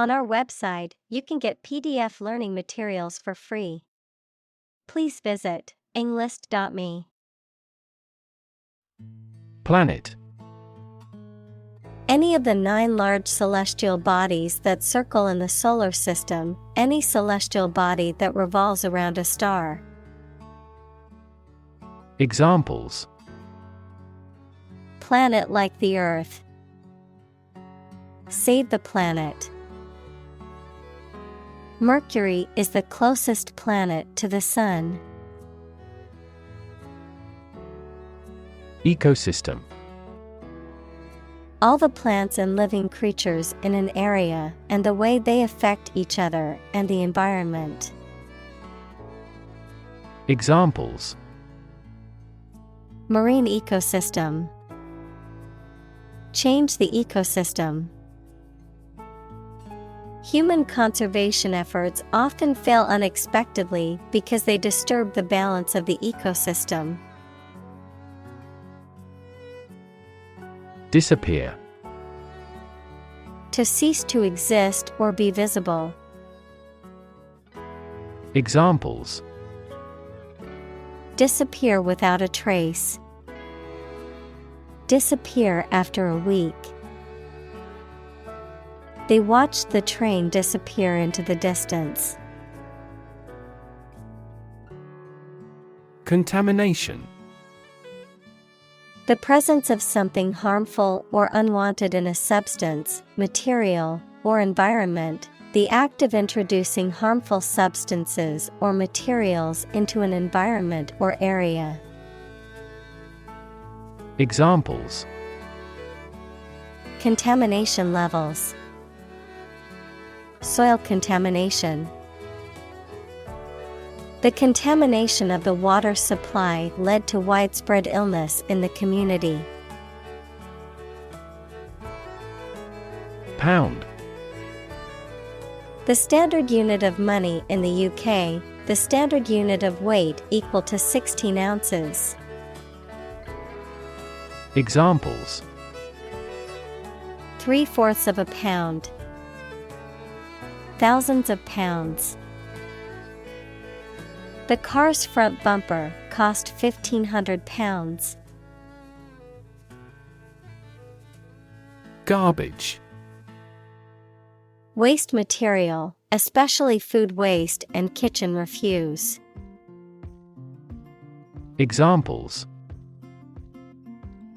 On our website, you can get PDF learning materials for free. Please visit englist.me. Planet. Any of the 9 large celestial bodies that circle in the solar system, any celestial body that revolves around a star. Examples: Planet like the Earth. Save the planet. Mercury is the closest planet to the Sun. Ecosystem. All the plants and living creatures in an area and the way they affect each other and the environment. Examples: Marine ecosystem. Change the ecosystem. Human conservation efforts often fail unexpectedly because they disturb the balance of the ecosystem. Disappear. To cease to exist or be visible. Examples: Disappear without a trace. Disappear after a week. They watched the train disappear into the distance. Contamination. The presence of something harmful or unwanted in a substance, material, or environment, the act of introducing harmful substances or materials into an environment or area. Examples: Contamination levels. Soil contamination. The contamination of the water supply led to widespread illness in the community. Pound. The standard unit of money in the UK, the standard unit of weight equal to 16 ounces. Examples: 3/4 of a pound. Thousands of pounds. The car's front bumper cost £1,500. Garbage. Waste material, especially food waste and kitchen refuse. Examples: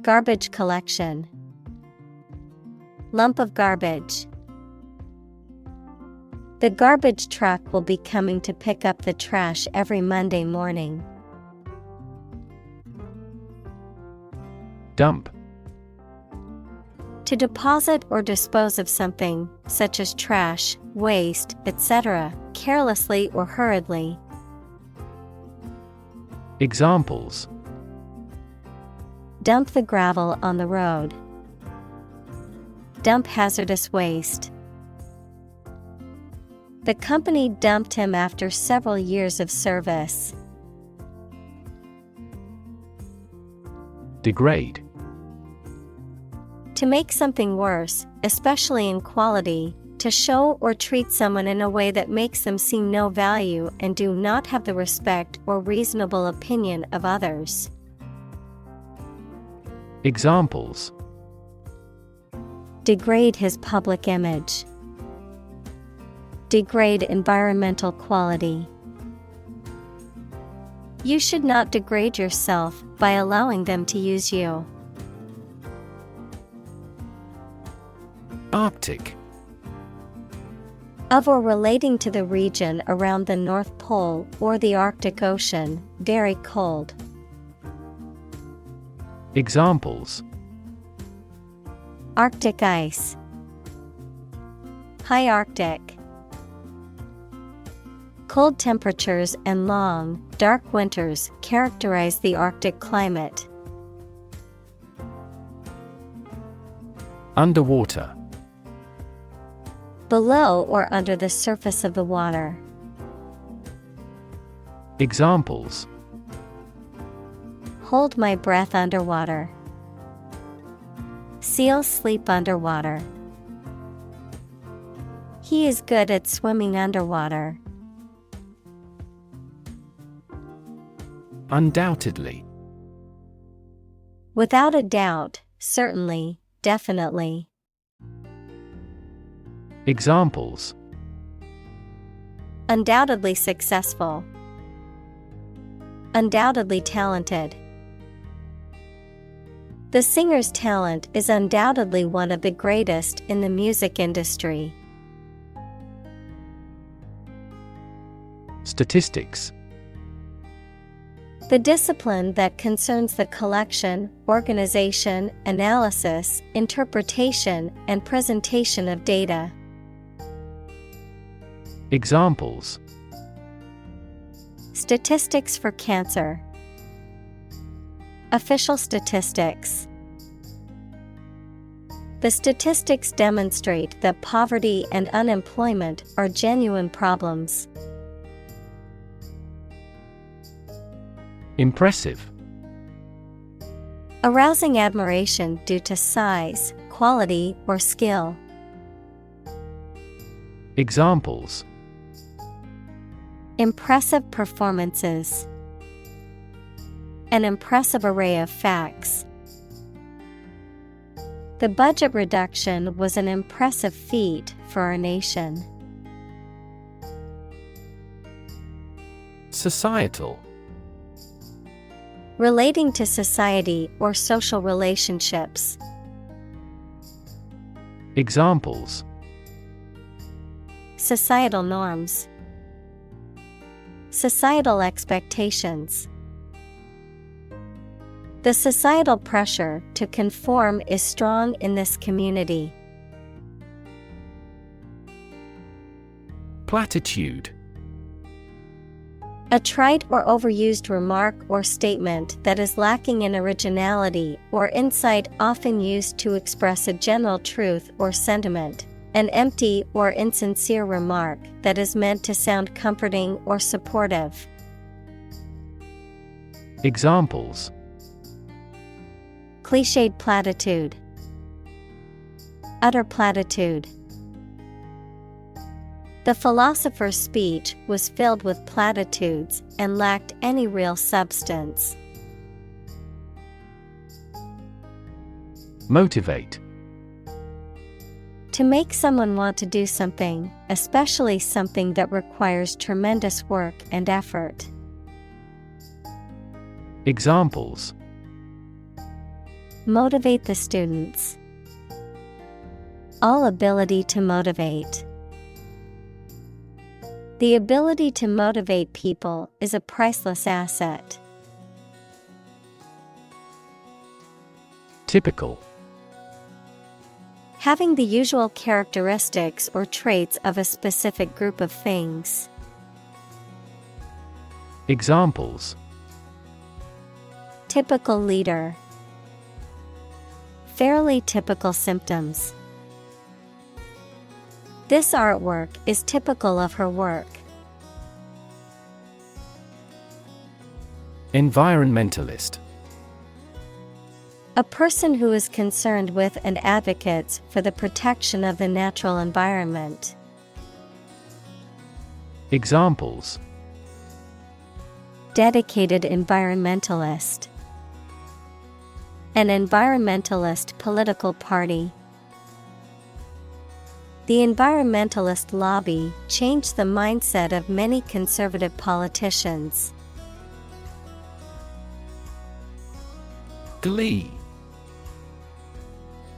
Garbage collection. Lump of garbage. The garbage truck will be coming to pick up the trash every Monday morning. Dump. To deposit or dispose of something, such as trash, waste, etc., carelessly or hurriedly. Examples: Dump the gravel on the road. Dump hazardous waste. The company dumped him after several years of service. Degrade. To make something worse, especially in quality, to show or treat someone in a way that makes them seem no value and do not have the respect or reasonable opinion of others. Examples: Degrade his public image. Degrade environmental quality. You should not degrade yourself by allowing them to use you. Arctic. Of or relating to the region around the North Pole or the Arctic Ocean, very cold. Examples: Arctic ice. High Arctic. Cold temperatures and long, dark winters characterize the Arctic climate. Underwater. Below or under the surface of the water. Examples: Hold my breath underwater. Seals sleep underwater. He is good at swimming underwater. Undoubtedly. Without a doubt, certainly, definitely. Examples: Undoubtedly successful. Undoubtedly talented. The singer's talent is undoubtedly one of the greatest in the music industry. Statistics. The discipline that concerns the collection, organization, analysis, interpretation, and presentation of data. Examples: Statistics for cancer. Official statistics. The statistics demonstrate that poverty and unemployment are genuine problems. Impressive. Arousing admiration due to size, quality, or skill. Examples: Impressive performances. An impressive array of facts. The budget reduction was an impressive feat for our nation. Societal. Relating to society or social relationships. Examples: Societal norms. Societal expectations. The societal pressure to conform is strong in this community. Platitude. A trite or overused remark or statement that is lacking in originality or insight, often used to express a general truth or sentiment. An empty or insincere remark that is meant to sound comforting or supportive. Examples: Cliched platitude. Utter platitude. The philosopher's speech was filled with platitudes and lacked any real substance. Motivate. To make someone want to do something, especially something that requires tremendous work and effort. Examples: Motivate the students. All ability to motivate. The ability to motivate people is a priceless asset. Typical. Having the usual characteristics or traits of a specific group of things. Examples: Typical leader. Fairly typical symptoms. This artwork is typical of her work. Environmentalist. A person who is concerned with and advocates for the protection of the natural environment. Examples: Dedicated environmentalist. An environmentalist political party. The environmentalist lobby changed the mindset of many conservative politicians. Glee.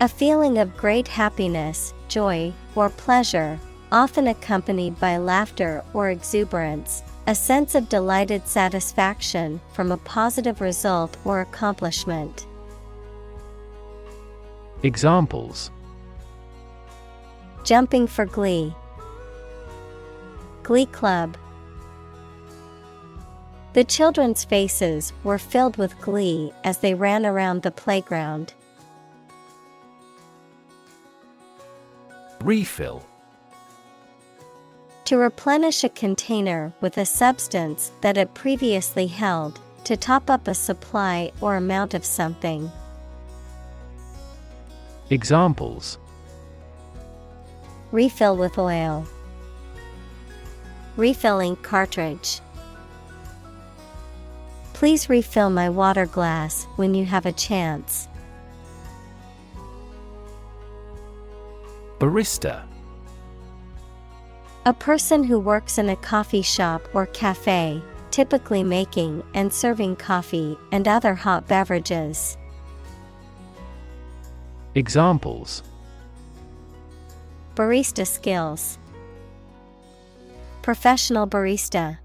A feeling of great happiness, joy, or pleasure, often accompanied by laughter or exuberance, a sense of delighted satisfaction from a positive result or accomplishment. Examples: Jumping for glee. Glee club. The children's faces were filled with glee as they ran around the playground. Refill. To replenish a container with a substance that it previously held, to top up a supply or amount of something. Refill with oil. Refilling cartridge. Please refill my water glass when you have a chance. Barista. A person who works in a coffee shop or cafe, typically making and serving coffee and other hot beverages. Examples: barista skills, professional barista.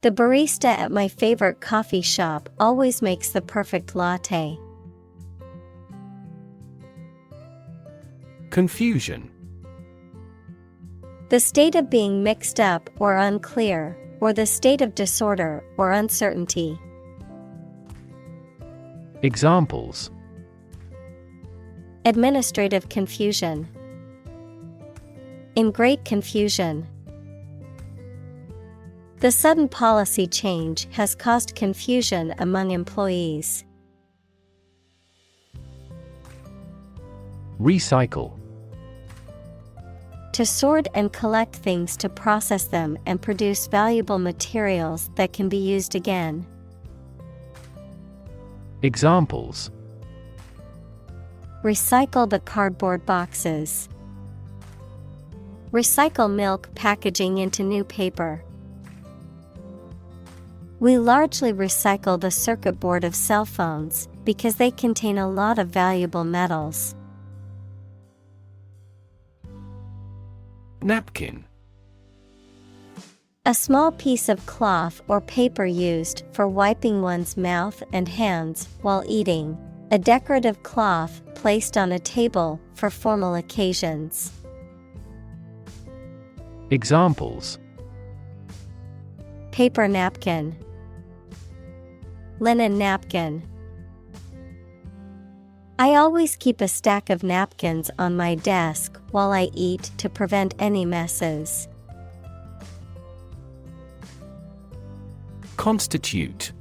The barista at my favorite coffee shop always makes the perfect latte. Confusion. The state of being mixed up or unclear, or the state of disorder or uncertainty. Examples: administrative confusion. In great confusion. The sudden policy change has caused confusion among employees. Recycle. To sort and collect things to process them and produce valuable materials that can be used again. Examples: recycle the cardboard boxes. Recycle milk packaging into new paper. We largely recycle the circuit board of cell phones because they contain a lot of valuable metals. Napkin. A small piece of cloth or paper used for wiping one's mouth and hands while eating. A decorative cloth placed on a table for formal occasions. Examples: paper napkin. Linen napkin. I always keep a stack of napkins on my desk while I eat to prevent any messes. Constitute.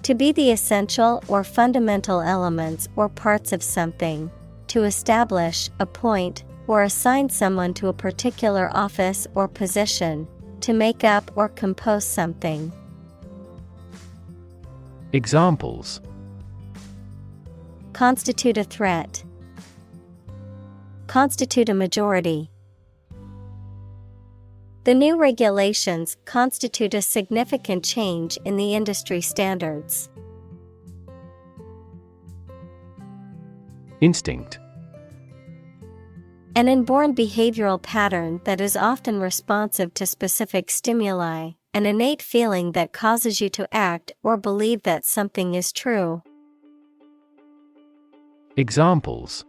To be the essential or fundamental elements or parts of something. To establish, appoint, or assign someone to a particular office or position. To make up or compose something. Examples: constitute a threat. Constitute a majority. The new regulations constitute a significant change in the industry standards. Instinct. An inborn behavioral pattern that is often responsive to specific stimuli, an innate feeling that causes you to act or believe that something is true. Examples: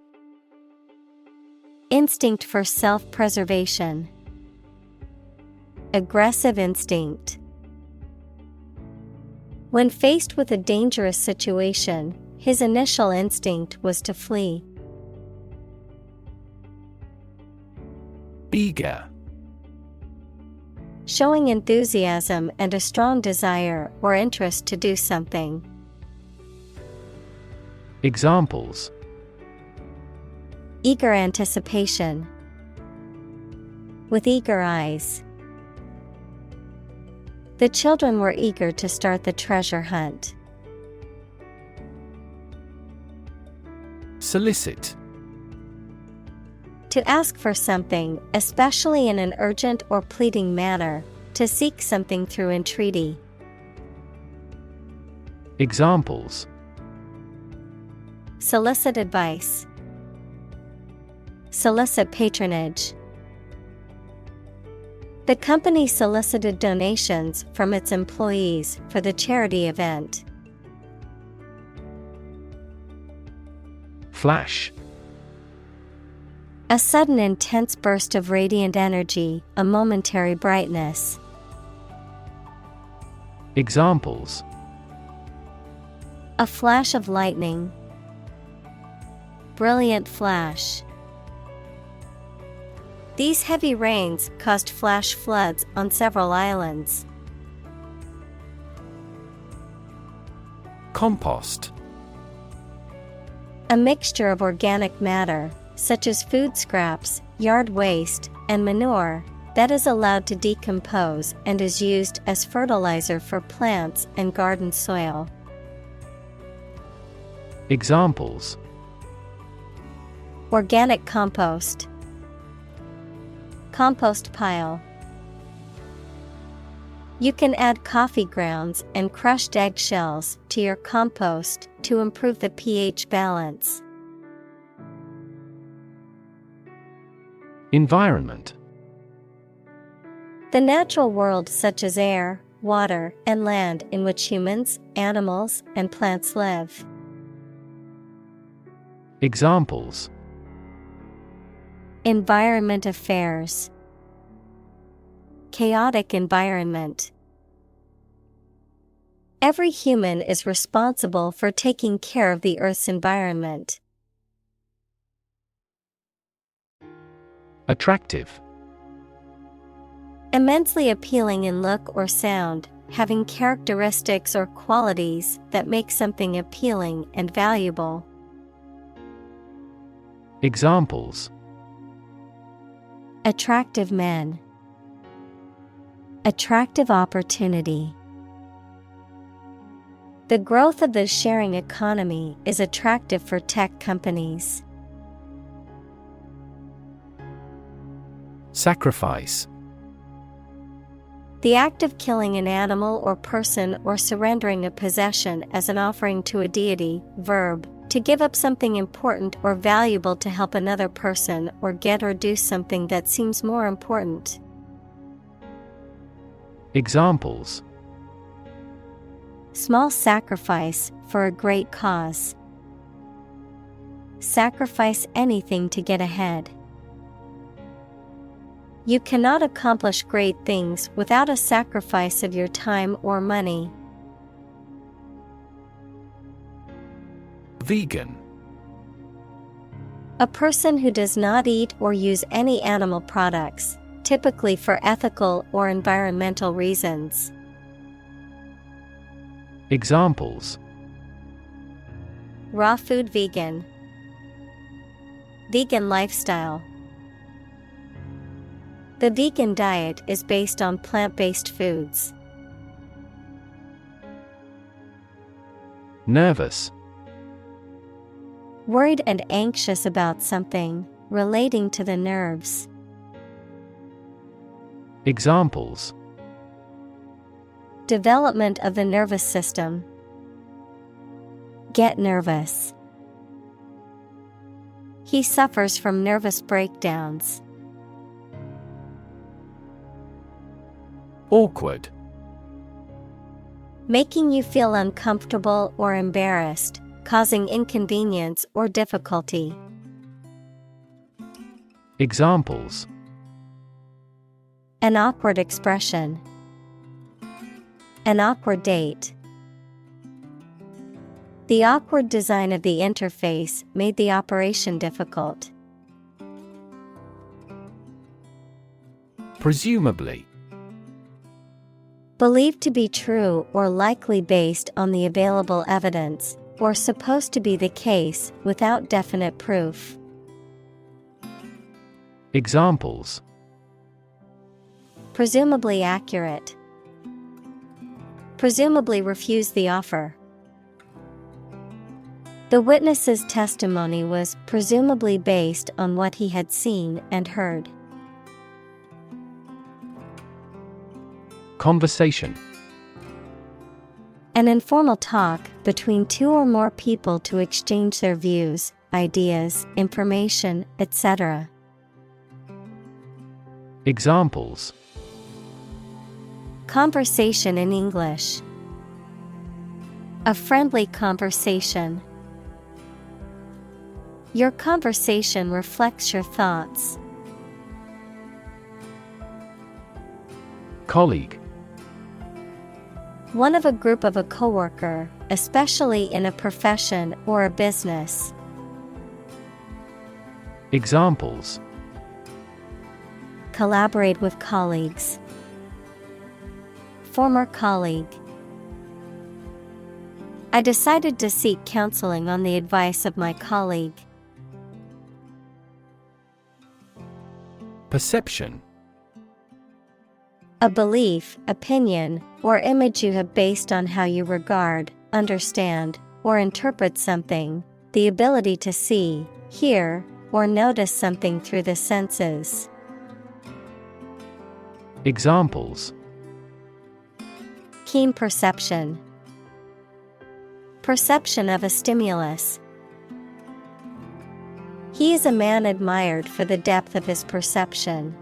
instinct for self-preservation. Aggressive instinct. When faced with a dangerous situation, his initial instinct was to flee. Eager. Showing enthusiasm and a strong desire or interest to do something. Examples: eager anticipation. With eager eyes. The children were eager to start the treasure hunt. Solicit. To ask for something, especially in an urgent or pleading manner, to seek something through entreaty. Examples: solicit advice. Solicit patronage. The company solicited donations from its employees for the charity event. Flash. A sudden intense burst of radiant energy, a momentary brightness. Examples: a flash of lightning. Brilliant flash. These heavy rains caused flash floods on several islands. Compost. A mixture of organic matter, such as food scraps, yard waste, and manure, that is allowed to decompose and is used as fertilizer for plants and garden soil. Examples: Organic compost, compost pile. You can add coffee grounds and crushed eggshells to your compost to improve the pH balance. Environment. The natural world such as air, water, and land in which humans, animals, and plants live. Examples: Environment affairs. Chaotic environment. Every human is responsible for taking care of the Earth's environment. Attractive. Immensely appealing in look or sound, having characteristics or qualities that make something appealing and valuable. Examples: Attractive men. Attractive opportunity. The growth of the sharing economy is attractive for tech companies. Sacrifice. The act of killing an animal or person or surrendering a possession as an offering to a deity. Verb, to give up something important or valuable to help another person or get or do something that seems more important. Examples: Small sacrifice for a great cause. Sacrifice anything to get ahead. You cannot accomplish great things without a sacrifice of your time or money. Vegan. A person who does not eat or use any animal products, typically for ethical or environmental reasons. Examples: Raw food vegan. Vegan lifestyle. The vegan diet is based on plant-based foods. Nervous. Worried and anxious about something, relating to the nerves. Examples: Development of the nervous system. Get nervous. He suffers from nervous breakdowns. Awkward. Making you feel uncomfortable or embarrassed, causing inconvenience or difficulty. Examples: An awkward expression. An awkward date. The awkward design of the interface made the operation difficult. Presumably. Believed to be true or likely based on the available evidence, or supposed to be the case without definite proof. Examples: Presumably accurate. Presumably refuse the offer. The witness's testimony was presumably based on what he had seen and heard. Conversation. An informal talk between two or more people to exchange their views, ideas, information, etc. Examples: Conversation in English. A friendly conversation. Your conversation reflects your thoughts. Colleague. One of a group of a coworker, especially in a profession or a business. Examples: Collaborate with colleagues. Former colleague. I decided to seek counseling on the advice of my colleague. Perception. A belief, opinion, or image you have based on how you regard, understand, or interpret something, the ability to see, hear, or notice something through the senses. Examples: Keen perception. Perception of a stimulus. He is a man admired for the depth of his perception.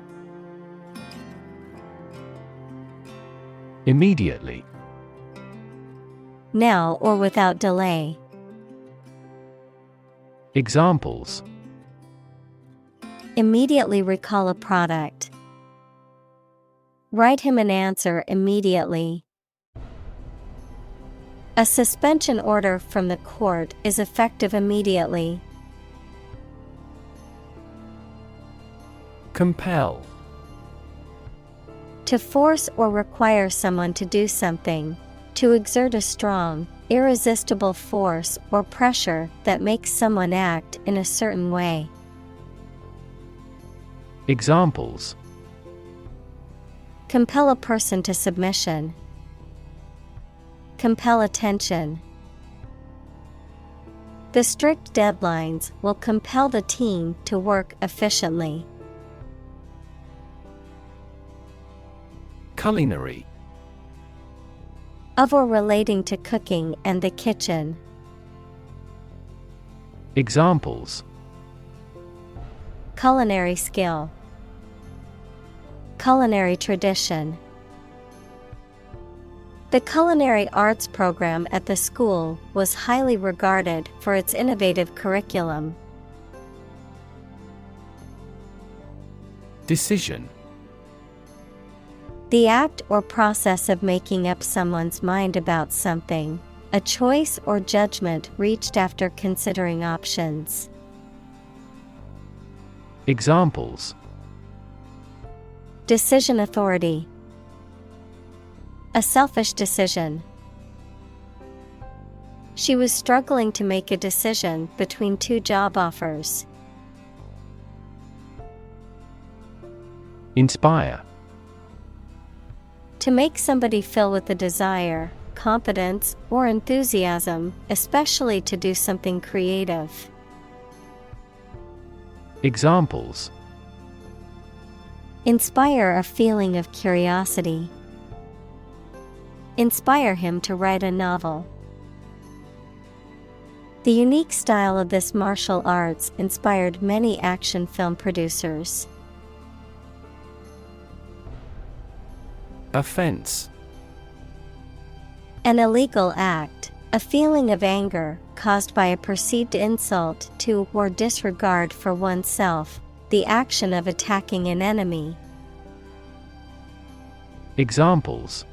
Immediately. Now or without delay. Examples: Immediately recall a product. Write him an answer immediately. A suspension order from the court is effective immediately. Compel. To force or require someone to do something, to exert a strong, irresistible force or pressure that makes someone act in a certain way. Examples: Compel a person to submission. Compel attention. The strict deadlines will compel the team to work efficiently. Culinary. Of or relating to cooking and the kitchen. Examples: Culinary skill. Culinary tradition. The culinary arts program at the school was highly regarded for its innovative curriculum. Decision. The act or process of making up someone's mind about something, a choice or judgment reached after considering options. Examples: Decision authority. A selfish decision. She was struggling to make a decision between two job offers. Inspire. To make somebody feel with a desire, confidence, or enthusiasm, especially to do something creative. Examples: Inspire a feeling of curiosity. Inspire him to write a novel. The unique style of this martial arts inspired many action film producers. Offense. An illegal act, a feeling of anger caused by a perceived insult to or disregard for oneself, the action of attacking an enemy. Examples: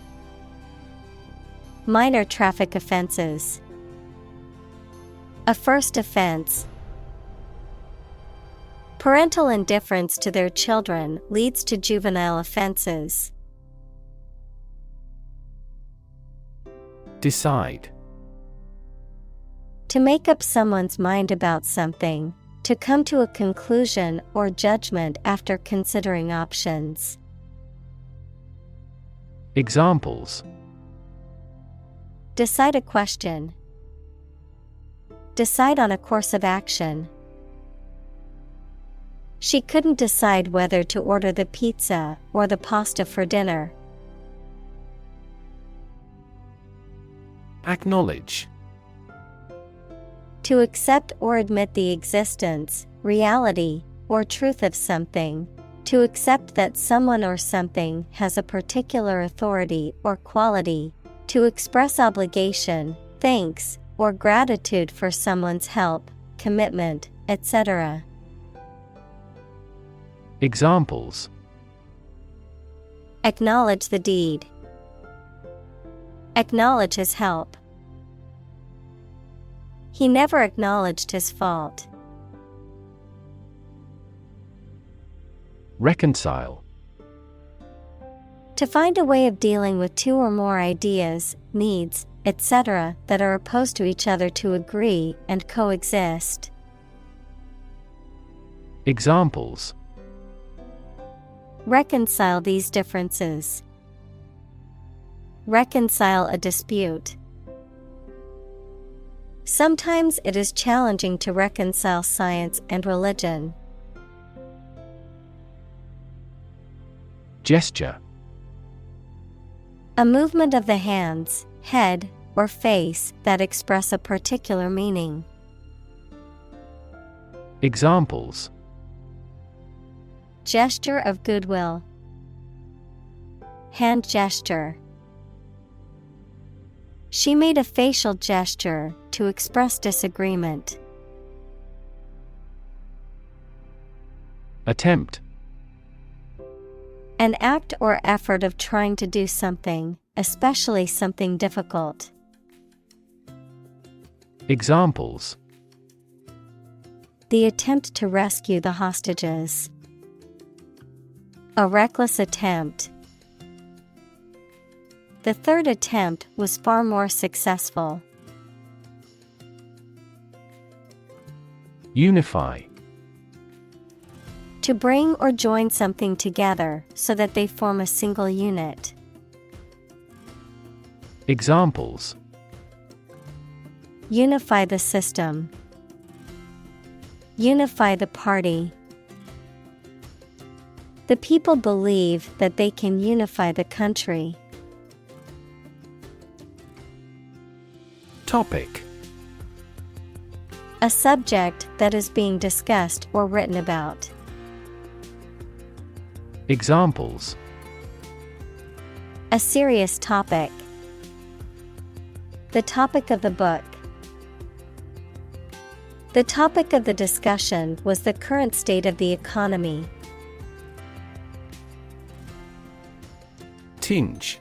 Minor traffic offenses. A first offense. Parental indifference to their children leads to juvenile offenses. Decide. To make up someone's mind about something, to come to a conclusion or judgment after considering options. Examples: Decide a question. Decide on a course of action. She couldn't decide whether to order the pizza or the pasta for dinner. Acknowledge. To accept or admit the existence, reality, or truth of something. To accept that someone or something has a particular authority or quality. To express obligation, thanks, or gratitude for someone's help, commitment, etc. Examples: Acknowledge the deed. Acknowledge his help. He never acknowledged his fault. Reconcile. To find a way of dealing with two or more ideas, needs, etc. that are opposed to each other to agree and coexist. Examples: Reconcile these differences. Reconcile a dispute. Sometimes it is challenging to reconcile science and religion. Gesture. A movement of the hands, head, or face that express a particular meaning. Examples. Gesture of goodwill. Hand gesture. She made a facial gesture to express disagreement. Attempt. An act or effort of trying to do something, especially something difficult. Examples. The attempt to rescue the hostages. A reckless attempt. The third attempt was far more successful. Unify. To bring or join something together so that they form a single unit. Examples. Unify the system. Unify the party. The people believe that they can unify the country. Topic. A subject that is being discussed or written about. Examples. A serious topic. The topic of the book. The topic of the discussion was the current state of the economy. Tinge.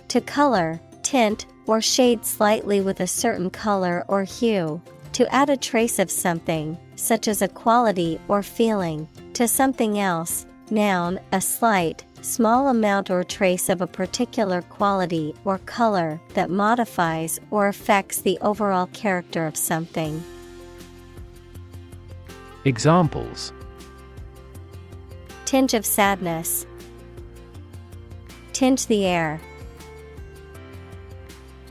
To color, tint, or shade slightly with a certain color or hue. To add a trace of something, such as a quality or feeling, to something else. Noun, a slight, small amount or trace of a particular quality or color that modifies or affects the overall character of something. Examples. Tinge of sadness. Tinge the air.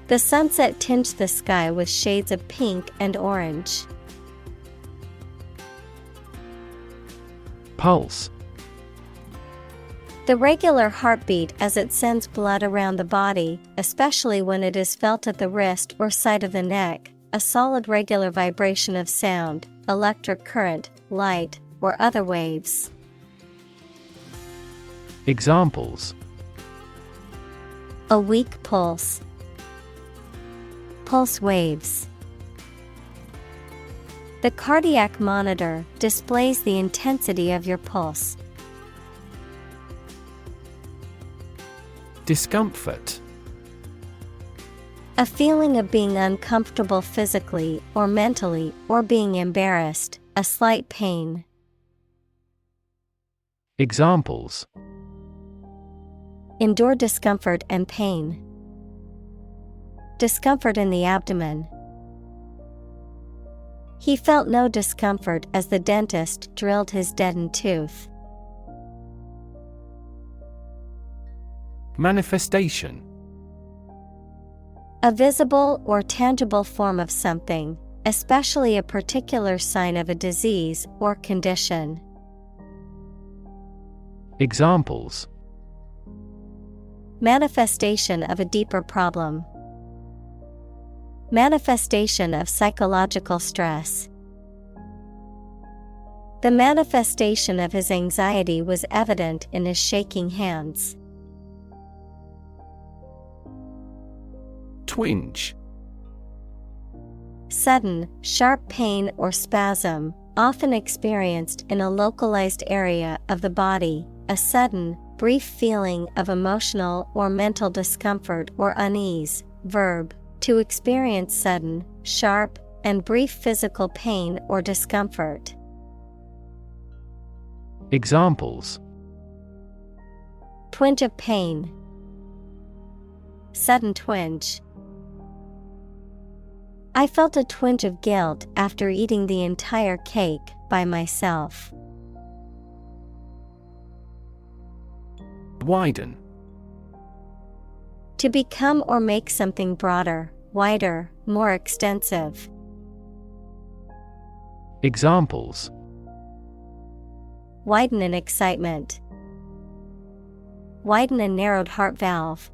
The sunset tinged the sky with shades of pink and orange. Pulse. The regular heartbeat as it sends blood around the body, especially when it is felt at the wrist or side of the neck, a solid regular vibration of sound, electric current, light, or other waves. Examples. A weak pulse. Pulse waves. The cardiac monitor displays the intensity of your pulse. Discomfort. A feeling of being uncomfortable physically or mentally or being embarrassed, a slight pain. Examples. Endure discomfort and pain. Discomfort in the abdomen. He felt no discomfort as the dentist drilled his deadened tooth. Manifestation. A visible or tangible form of something, especially a particular sign of a disease or condition. Examples. Manifestation of a deeper problem. Manifestation of psychological stress. The manifestation of his anxiety was evident in his shaking hands. Twinge. Sudden, sharp pain or spasm, often experienced in a localized area of the body, a sudden, brief feeling of emotional or mental discomfort or unease. Verb, to experience sudden, sharp, and brief physical pain or discomfort. Examples. Twinge of pain. Sudden twinge. I felt a twinge of guilt after eating the entire cake by myself. Widen. To become or make something broader, wider, more extensive. Examples: Widen in excitement. Widen a narrowed heart valve.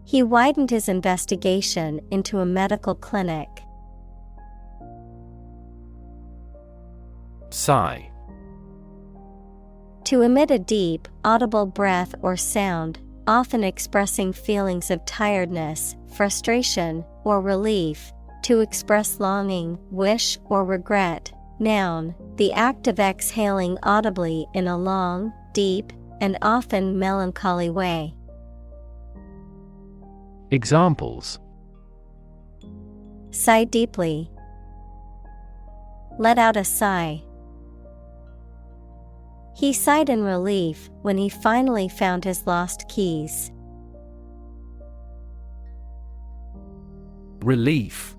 He widened his investigation into a medical clinic. Sigh. To emit a deep, audible breath or sound, often expressing feelings of tiredness, frustration, or relief. To express longing, wish, or regret. Noun, the act of exhaling audibly in a long, deep, and often melancholy way. Examples: Sigh deeply. Let out a sigh. He sighed in relief when he finally found his lost keys. Relief.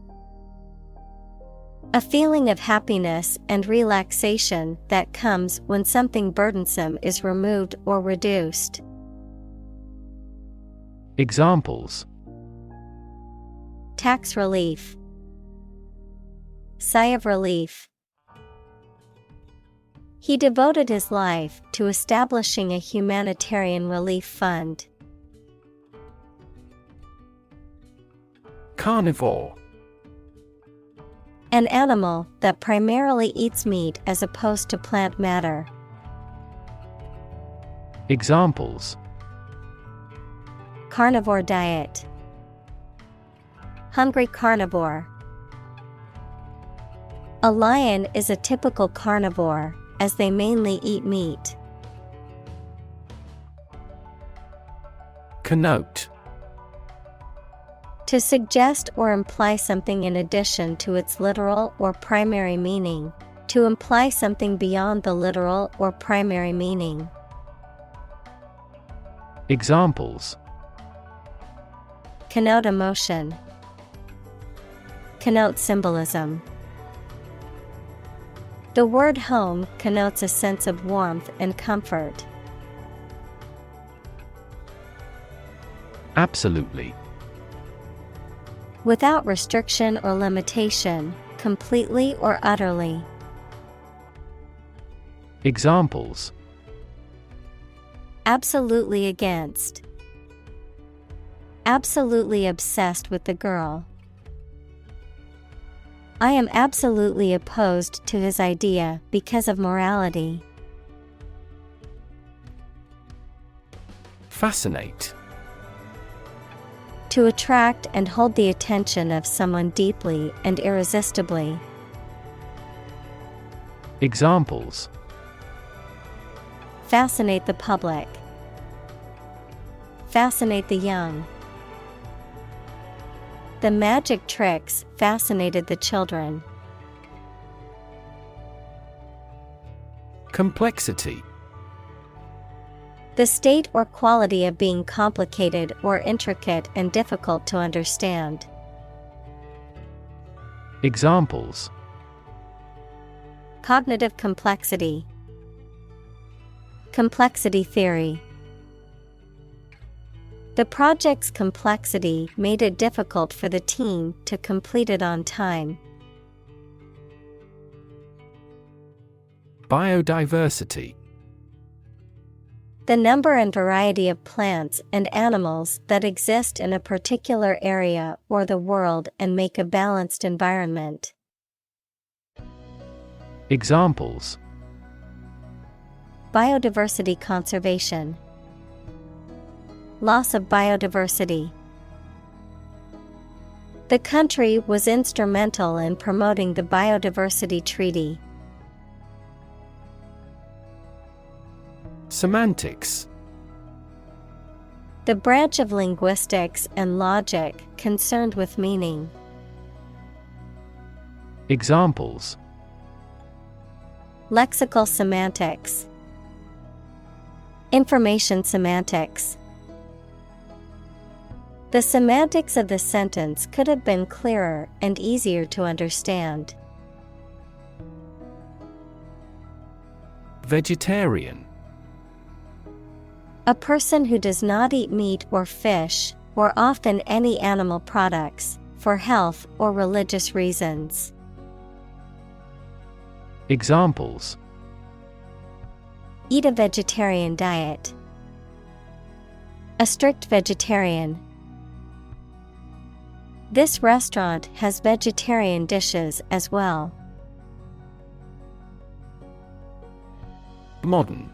A feeling of happiness and relaxation that comes when something burdensome is removed or reduced. Examples: Tax relief. Sigh of relief. He devoted his life to establishing a humanitarian relief fund. Carnivore. An animal that primarily eats meat as opposed to plant matter. Examples: Carnivore diet. Hungry carnivore. A lion is a typical carnivore, as they mainly eat meat. Connote. To suggest or imply something in addition to its literal or primary meaning. To imply something beyond the literal or primary meaning. Examples: Connote emotion. Connote symbolism. The word home connotes a sense of warmth and comfort. Absolutely. Without restriction or limitation, completely or utterly. Examples: Absolutely against. Absolutely obsessed with the girl. I am absolutely opposed to his idea because of morality. Fascinate. To attract and hold the attention of someone deeply and irresistibly. Examples: Fascinate the public. Fascinate the young. The magic tricks fascinated the children. Complexity. The state or quality of being complicated or intricate and difficult to understand. Examples: Cognitive complexity. Complexity theory. The project's complexity made it difficult for the team to complete it on time. Biodiversity. The number and variety of plants and animals that exist in a particular area or the world and make a balanced environment. Examples: Biodiversity conservation. Loss of biodiversity. The country was instrumental in promoting the Biodiversity Treaty. Semantics. The branch of linguistics and logic concerned with meaning. Examples: Lexical semantics. Information semantics. The semantics of the sentence could have been clearer and easier to understand. Vegetarian. A person who does not eat meat or fish, or often any animal products, for health or religious reasons. Examples: Eat a vegetarian diet. A strict vegetarian. This restaurant has vegetarian dishes as well. Modern.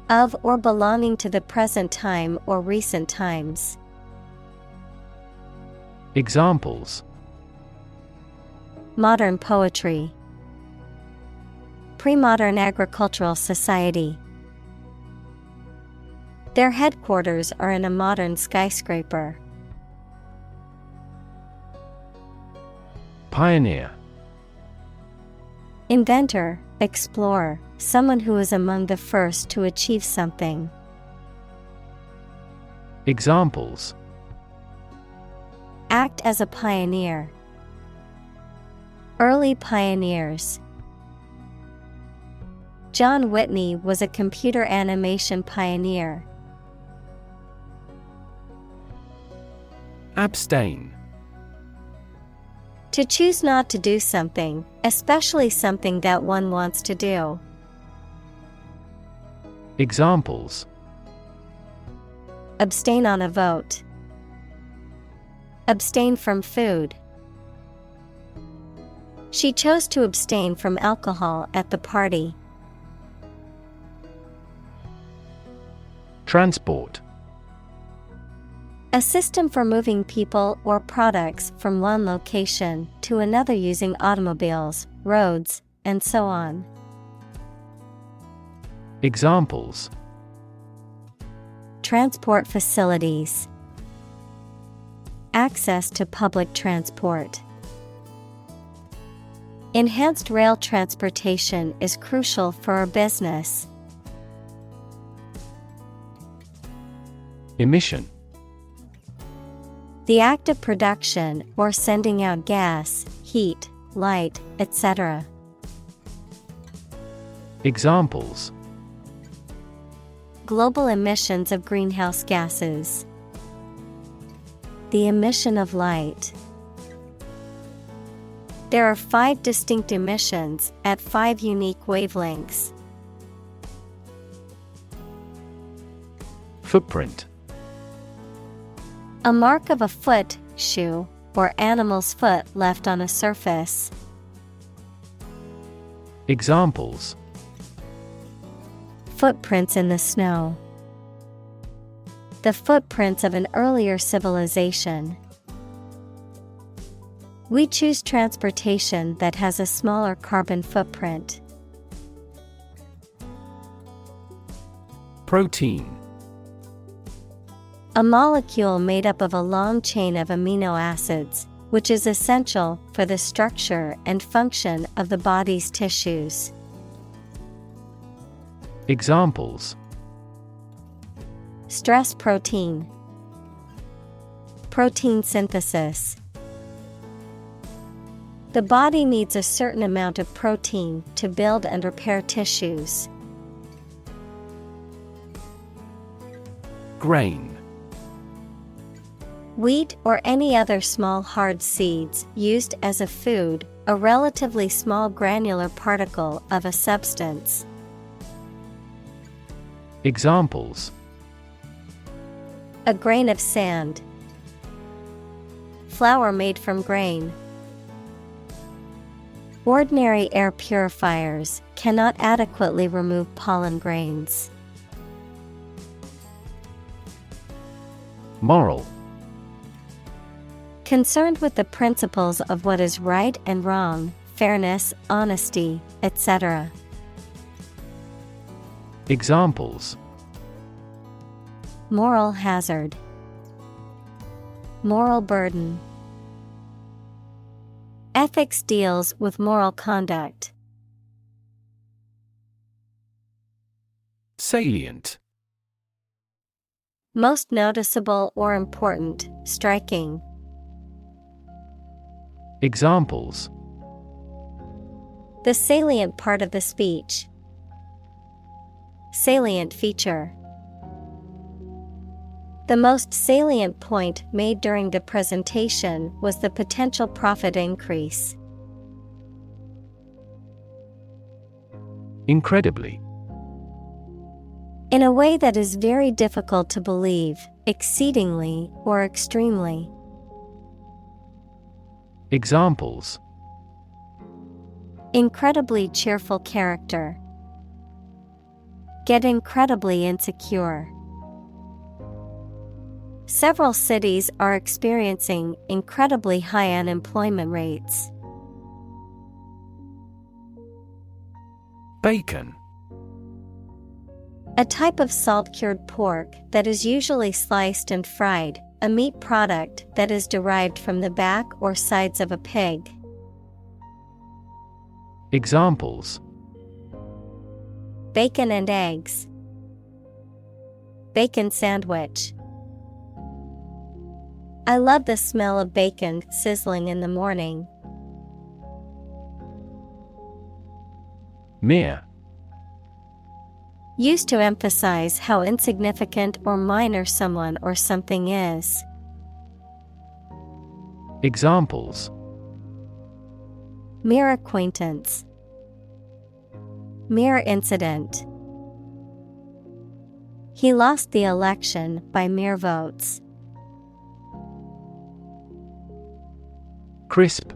Of or belonging to the present time or recent times. Examples: Modern poetry. Pre-modern agricultural society. Their headquarters are in a modern skyscraper. Pioneer. Inventor, explorer, someone who is among the first to achieve something. Examples: Act as a pioneer. Early pioneers. John Whitney was a computer animation pioneer. Abstain. To choose not to do something, especially something that one wants to do. Examples: Abstain on a vote. Abstain from food. She chose to abstain from alcohol at the party. Transport. A system for moving people or products from one location to another using automobiles, roads, and so on. Examples: Transport facilities. Access to public transport. Enhanced rail transportation is crucial for our business. Emission. The act of production or sending out gas, heat, light, etc. Examples: Global emissions of greenhouse gases. The emission of light. There are 5 distinct emissions at 5 unique wavelengths. Footprint. A mark of a foot, shoe, or animal's foot left on a surface. Examples: Footprints in the snow. The footprints of an earlier civilization. We choose transportation that has a smaller carbon footprint. Protein. A molecule made up of a long chain of amino acids, which is essential for the structure and function of the body's tissues. Examples: Stress protein. Protein synthesis. The body needs a certain amount of protein to build and repair tissues. Grain. Wheat or any other small hard seeds used as a food, a relatively small granular particle of a substance. Examples: A grain of sand. Flour made from grain. Ordinary air purifiers cannot adequately remove pollen grains. Moral. Concerned with the principles of what is right and wrong, fairness, honesty, etc. Examples: Moral hazard. Moral burden. Ethics deals with moral conduct. Salient. Most noticeable or important, striking. Examples: The salient part of the speech. Salient feature. The most salient point made during the presentation was the potential profit increase. Incredibly. In a way that is very difficult to believe, exceedingly, or extremely. Examples: Incredibly cheerful character. Get incredibly insecure. Several cities are experiencing incredibly high unemployment rates. Bacon. A type of salt-cured pork that is usually sliced and fried, a meat product that is derived from the back or sides of a pig. Examples: Bacon and eggs. Bacon sandwich. I love the smell of bacon sizzling in the morning. Mere. Used to emphasize how insignificant or minor someone or something is. Examples: Mere acquaintance. Mere incident. He lost the election by mere votes. Crisp.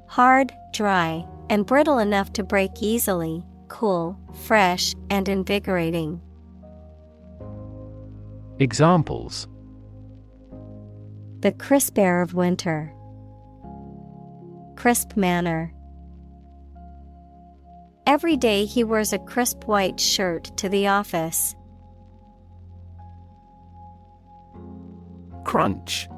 Hard, dry, and brittle enough to break easily, cool, fresh, and invigorating. Examples: The crisp air of winter. Crisp manner. Every day he wears a crisp white shirt to the office. Crunch.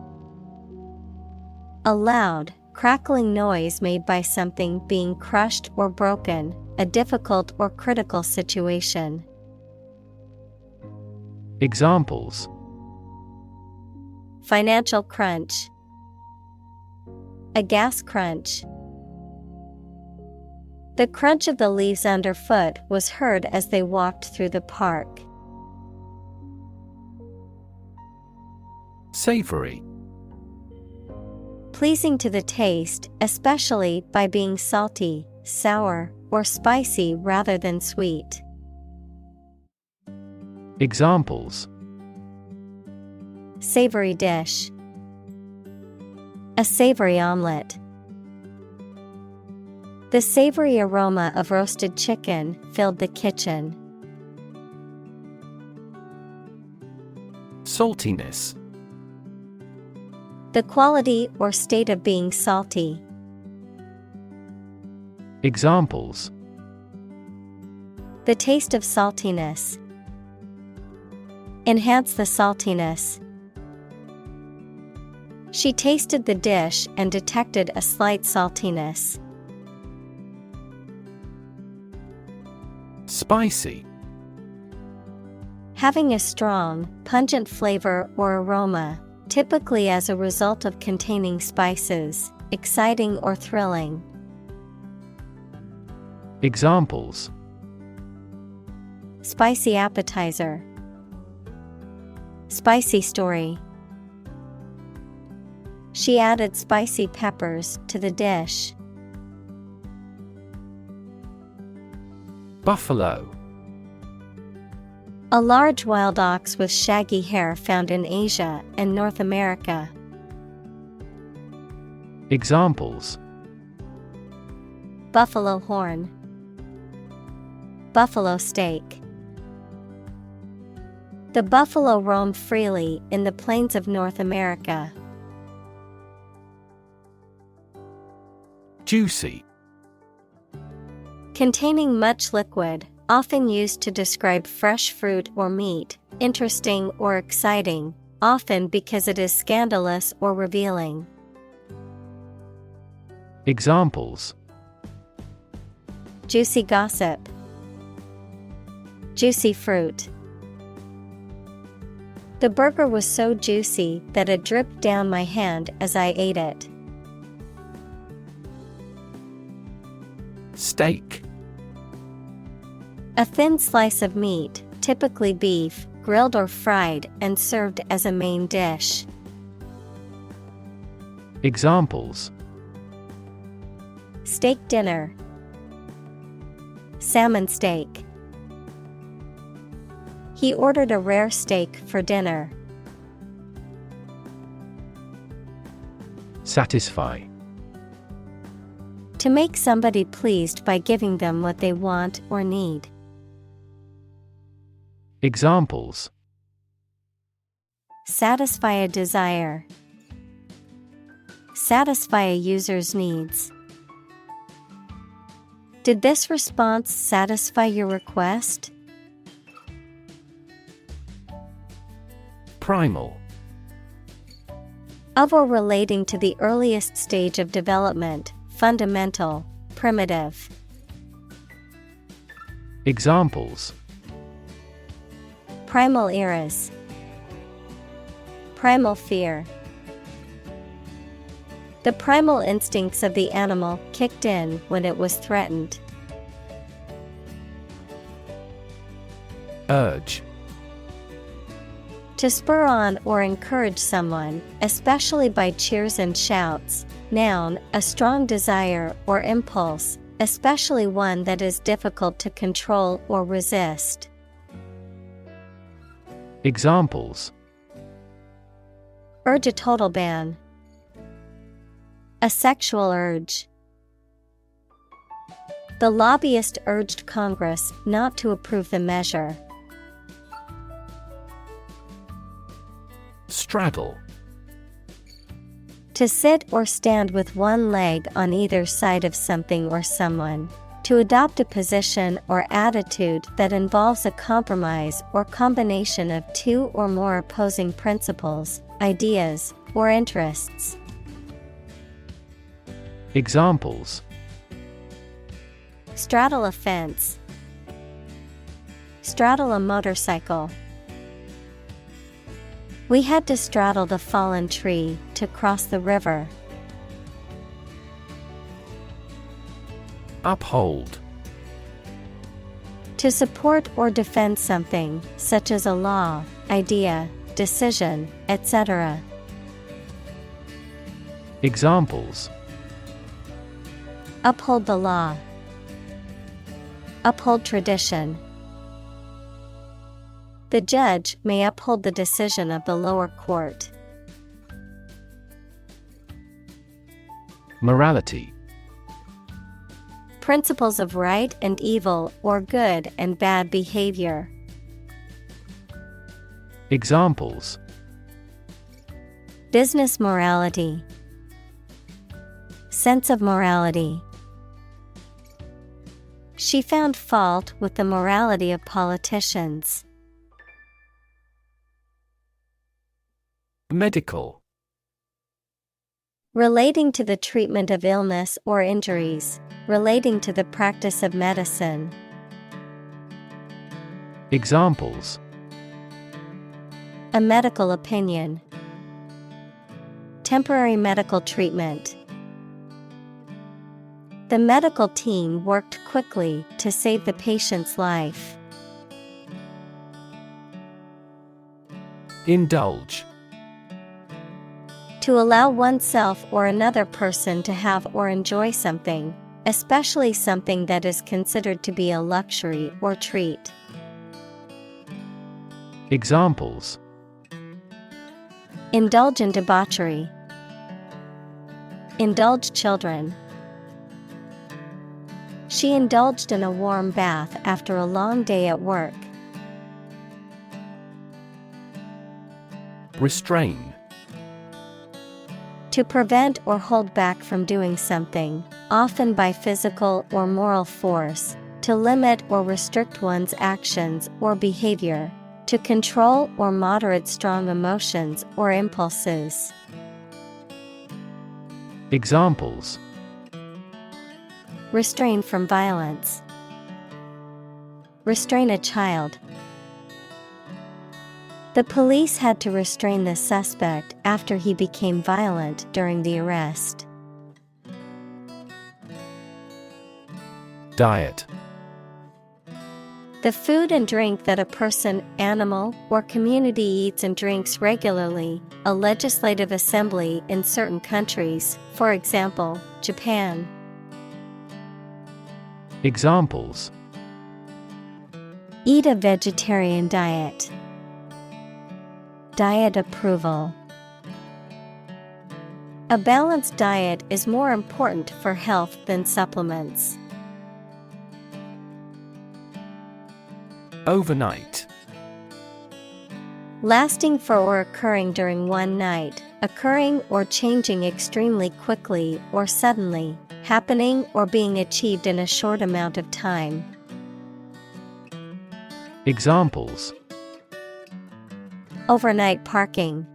A loud, crackling noise made by something being crushed or broken, a difficult or critical situation. Examples: Financial crunch. A gas crunch. The crunch of the leaves underfoot was heard as they walked through the park. Savory. Pleasing to the taste, especially by being salty, sour, or spicy rather than sweet. Examples: Savory dish. A savory omelet. The savory aroma of roasted chicken filled the kitchen. Saltiness. The quality or state of being salty. Examples: The taste of saltiness. Enhance the saltiness. She tasted the dish and detected a slight saltiness. Spicy. Having a strong, pungent flavor or aroma, typically as a result of containing spices, exciting or thrilling. Examples: Spicy appetizer. Spicy story. She added spicy peppers to the dish. Buffalo. A large wild ox with shaggy hair found in Asia and North America. Examples: Buffalo horn. Buffalo steak. The buffalo roamed freely in the plains of North America. Juicy. Containing much liquid, often used to describe fresh fruit or meat, interesting or exciting, often because it is scandalous or revealing. Examples: Juicy gossip. Juicy fruit. The burger was so juicy that it dripped down my hand as I ate it. Steak. A thin slice of meat, typically beef, grilled or fried and served as a main dish. Examples: Steak dinner. Salmon steak. He ordered a rare steak for dinner. Satisfy. To make somebody pleased by giving them what they want or need. Examples: Satisfy a desire. Satisfy a user's needs. Did this response satisfy your request? Primal. Of or relating to the earliest stage of development, fundamental, primitive. Examples: Primal eras. Primal fear. The primal instincts of the animal kicked in when it was threatened. Urge. To spur on or encourage someone, especially by cheers and shouts. Noun, a strong desire or impulse, especially one that is difficult to control or resist. Examples: Urge a total ban. A sexual urge. The lobbyist urged Congress not to approve the measure. Straddle. To sit or stand with one leg on either side of something or someone. To adopt a position or attitude that involves a compromise or combination of two or more opposing principles, ideas, or interests. Examples: Straddle a fence. Straddle a motorcycle. We had to straddle the fallen tree to cross the river. Uphold. To support or defend something, such as a law, idea, decision, etc. Examples: Uphold the law. Uphold tradition. The judge may uphold the decision of the lower court. Morality. Principles of right and evil or good and bad behavior. Examples: Business morality. Sense of morality. She found fault with the morality of politicians. Medical. Relating to the treatment of illness or injuries, relating to the practice of medicine. Examples: A medical opinion. Temporary medical treatment. The medical team worked quickly to save the patient's life. Indulge. To allow oneself or another person to have or enjoy something, especially something that is considered to be a luxury or treat. Examples: Indulge in debauchery. Indulge children. She indulged in a warm bath after a long day at work. Restrain. To prevent or hold back from doing something, often by physical or moral force, to limit or restrict one's actions or behavior, to control or moderate strong emotions or impulses. Examples: Restrain from violence. Restrain a child. The police had to restrain the suspect after he became violent during the arrest. Diet. The food and drink that a person, animal, or community eats and drinks regularly, a legislative assembly in certain countries, for example, Japan. Examples: Eat a vegetarian diet. Diet approval. A balanced diet is more important for health than supplements. Overnight. Lasting for or occurring during one night, occurring or changing extremely quickly or suddenly, happening or being achieved in a short amount of time. Examples: Overnight parking.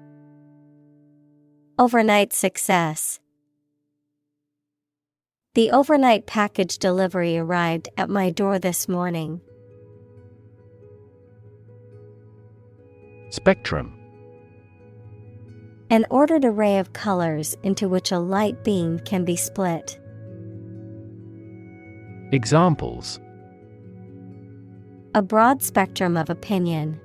Overnight success. The overnight package delivery arrived at my door this morning. Spectrum. An ordered array of colors into which a light beam can be split. Examples: A broad spectrum of opinion.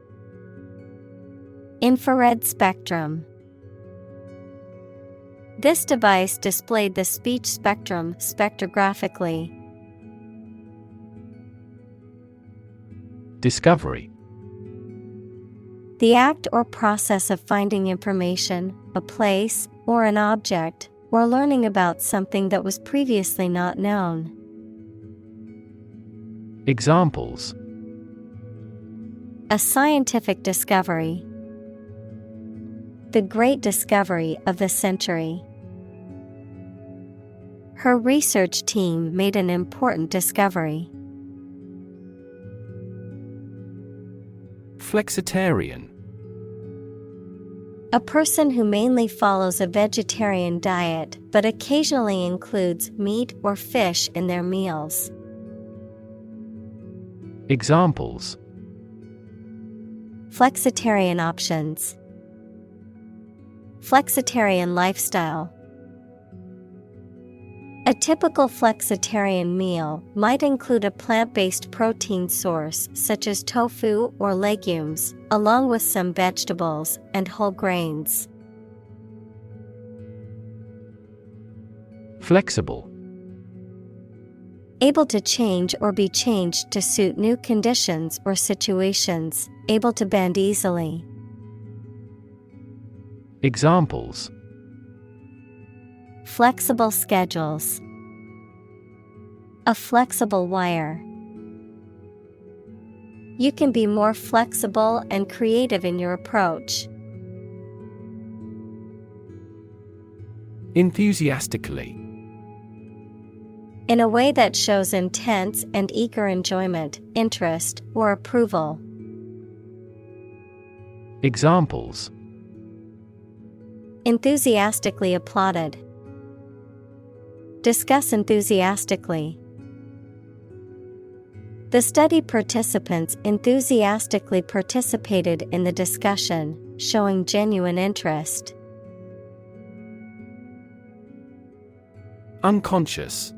Infrared spectrum. This device displayed the speech spectrum spectrographically. Discovery. The act or process of finding information, a place, or an object, or learning about something that was previously not known. Examples: A scientific discovery. The great discovery of the century. Her research team made an important discovery. Flexitarian. A person who mainly follows a vegetarian diet but occasionally includes meat or fish in their meals. Examples: Flexitarian options. Flexitarian lifestyle. A typical flexitarian meal might include a plant-based protein source such as tofu or legumes, along with some vegetables and whole grains. Flexible. Able to change or be changed to suit new conditions or situations, able to bend easily. Examples: Flexible schedules. A flexible wire. You can be more flexible and creative in your approach. Enthusiastically. In a way that shows intense and eager enjoyment, interest, or approval. Examples: Enthusiastically applauded. Discuss enthusiastically. The study participants enthusiastically participated in the discussion, showing genuine interest. Unconscious.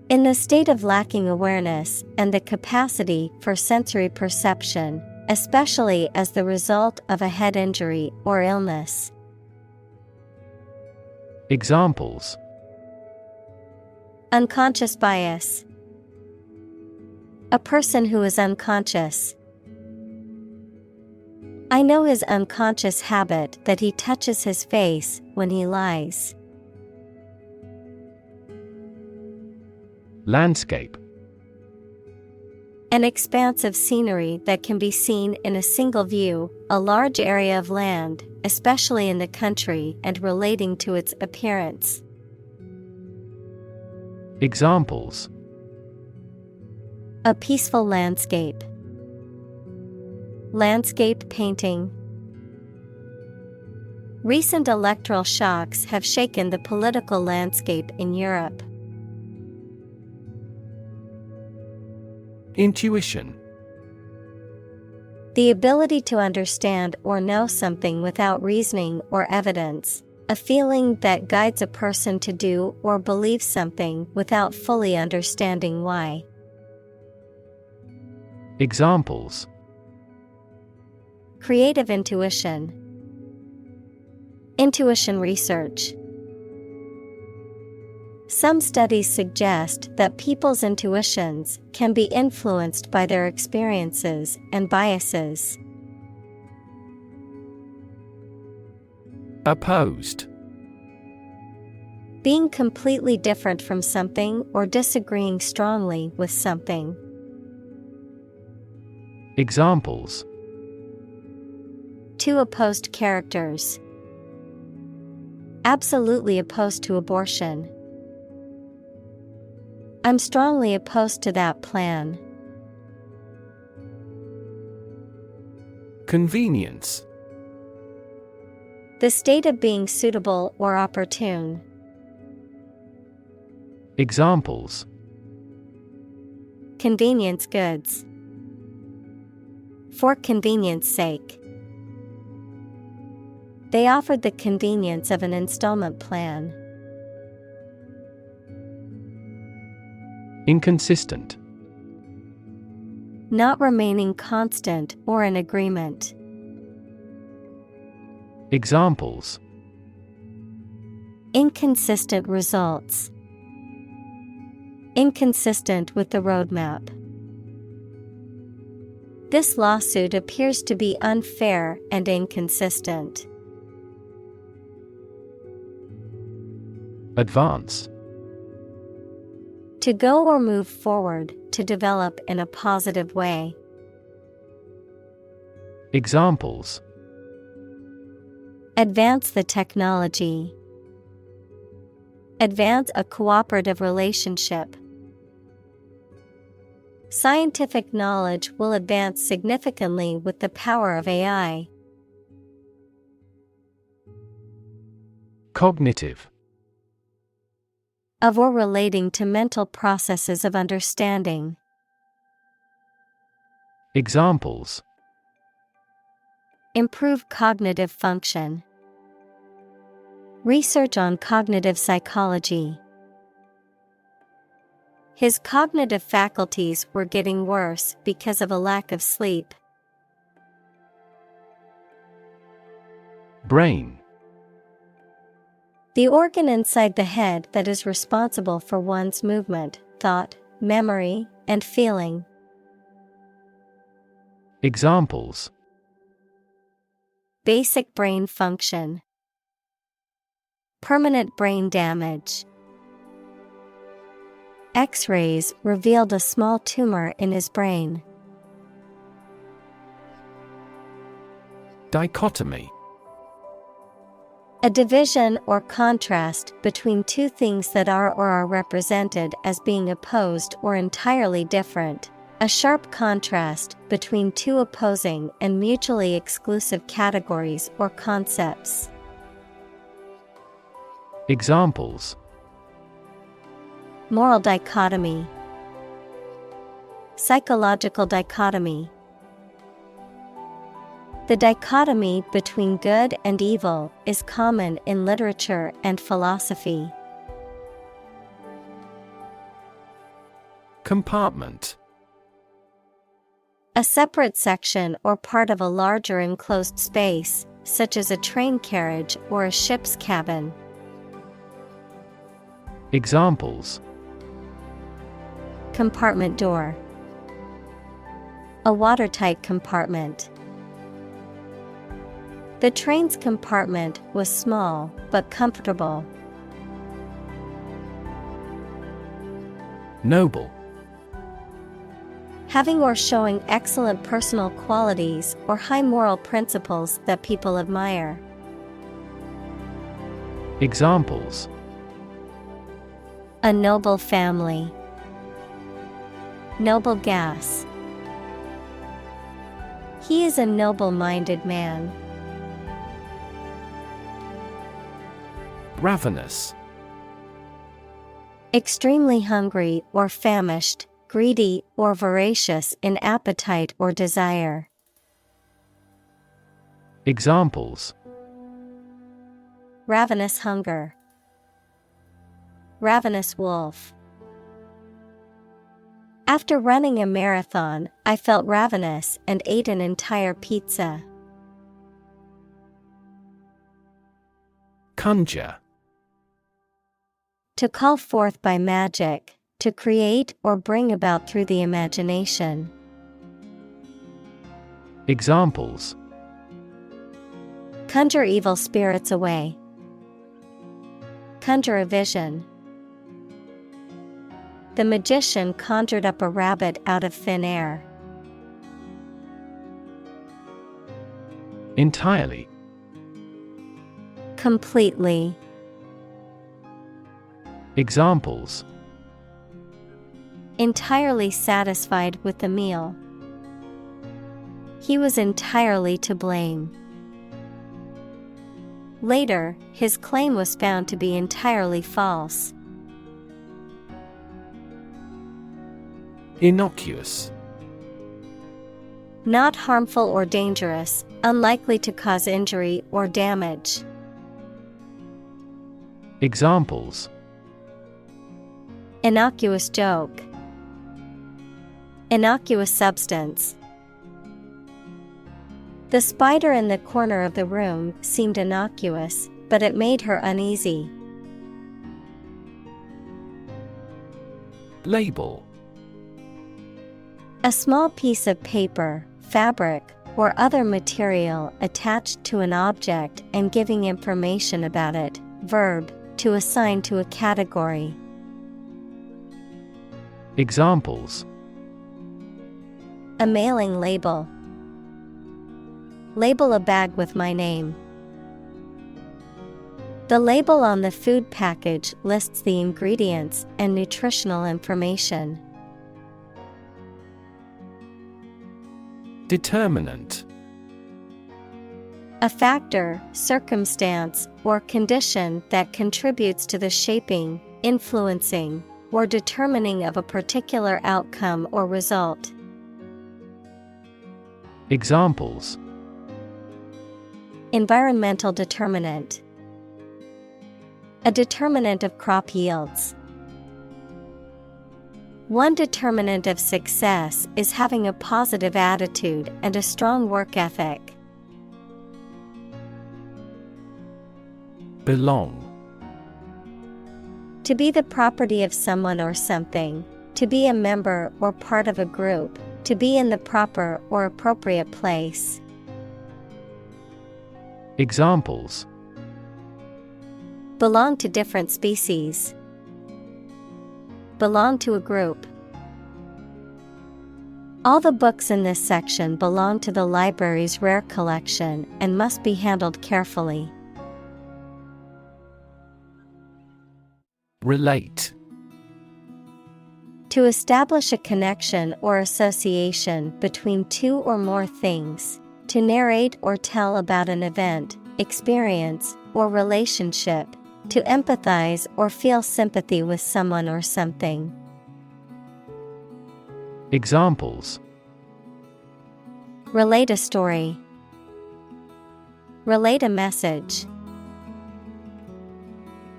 In the state of lacking awareness and the capacity for sensory perception, especially as the result of a head injury or illness. Examples: Unconscious bias. A person who is unconscious. I know his unconscious habit that he touches his face when he lies. Landscape. An expanse of scenery that can be seen in a single view, a large area of land, especially in the country and relating to its appearance. Examples: A peaceful landscape. Landscape painting. Recent electoral shocks have shaken the political landscape in Europe. Intuition. The ability to understand or know something without reasoning or evidence. A feeling that guides a person to do or believe something without fully understanding why. Examples: creative intuition, intuition research. Some studies suggest that people's intuitions can be influenced by their experiences and biases. Opposed. Being completely different from something or disagreeing strongly with something. Examples: Two opposed characters. Absolutely opposed to abortion. I'm strongly opposed to that plan. Convenience. The state of being suitable or opportune. Examples: Convenience goods. For convenience sake. They offered the convenience of an installment plan. Inconsistent. Not remaining constant or in agreement. Examples: Inconsistent results. Inconsistent with the roadmap. This lawsuit appears to be unfair and inconsistent. Advance. To go or move forward, to develop in a positive way. Examples: Advance the technology. Advance a cooperative relationship. Scientific knowledge will advance significantly with the power of AI. Cognitive. Of or relating to mental processes of understanding. Examples: Improve cognitive function. Research on cognitive psychology. His cognitive faculties were getting worse because of a lack of sleep. Brain. The organ inside the head that is responsible for one's movement, thought, memory, and feeling. Examples: Basic brain function. Permanent brain damage. X-rays revealed a small tumor in his brain. Dichotomy. A division or contrast between two things that are or are represented as being opposed or entirely different. A sharp contrast between two opposing and mutually exclusive categories or concepts. Examples: Moral dichotomy. Psychological dichotomy. The dichotomy between good and evil is common in literature and philosophy. Compartment. A separate section or part of a larger enclosed space, such as a train carriage or a ship's cabin. Examples: Compartment door. A watertight compartment. The train's compartment was small but comfortable. Noble. Having or showing excellent personal qualities or high moral principles that people admire. Examples: A noble family. Noble gas. He is a noble-minded man. Ravenous. Extremely hungry or famished, greedy or voracious in appetite or desire. Examples: Ravenous hunger. Ravenous wolf. After running a marathon, I felt ravenous and ate an entire pizza. Conjure. To call forth by magic, to create or bring about through the imagination. Examples: Conjure evil spirits away. Conjure a vision. The magician conjured up a rabbit out of thin air. Entirely. Completely. Examples: Entirely satisfied with the meal. He was entirely to blame. Later, his claim was found to be entirely false. Innocuous. Not harmful or dangerous, unlikely to cause injury or damage. Examples: Innocuous joke. Innocuous substance. The spider in the corner of the room seemed innocuous, but it made her uneasy. Label. A small piece of paper, fabric, or other material attached to an object and giving information about it. Verb, to assign to a category. Examples: A mailing label. Label a bag with my name. The label on the food package lists the ingredients and nutritional information. Determinant. A factor, circumstance, or condition that contributes to the shaping, influencing, or determining of a particular outcome or result. Examples: Environmental determinant. A determinant of crop yields. One determinant of success is having a positive attitude and a strong work ethic. Belong. To be the property of someone or something, to be a member or part of a group, to be in the proper or appropriate place. Examples: Belong to different species. Belong to a group. All the books in this section belong to the library's rare collection and must be handled carefully. Relate. To establish a connection or association between two or more things. To narrate or tell about an event, experience, or relationship. To empathize or feel sympathy with someone or something. Examples: Relate a story. Relate a message.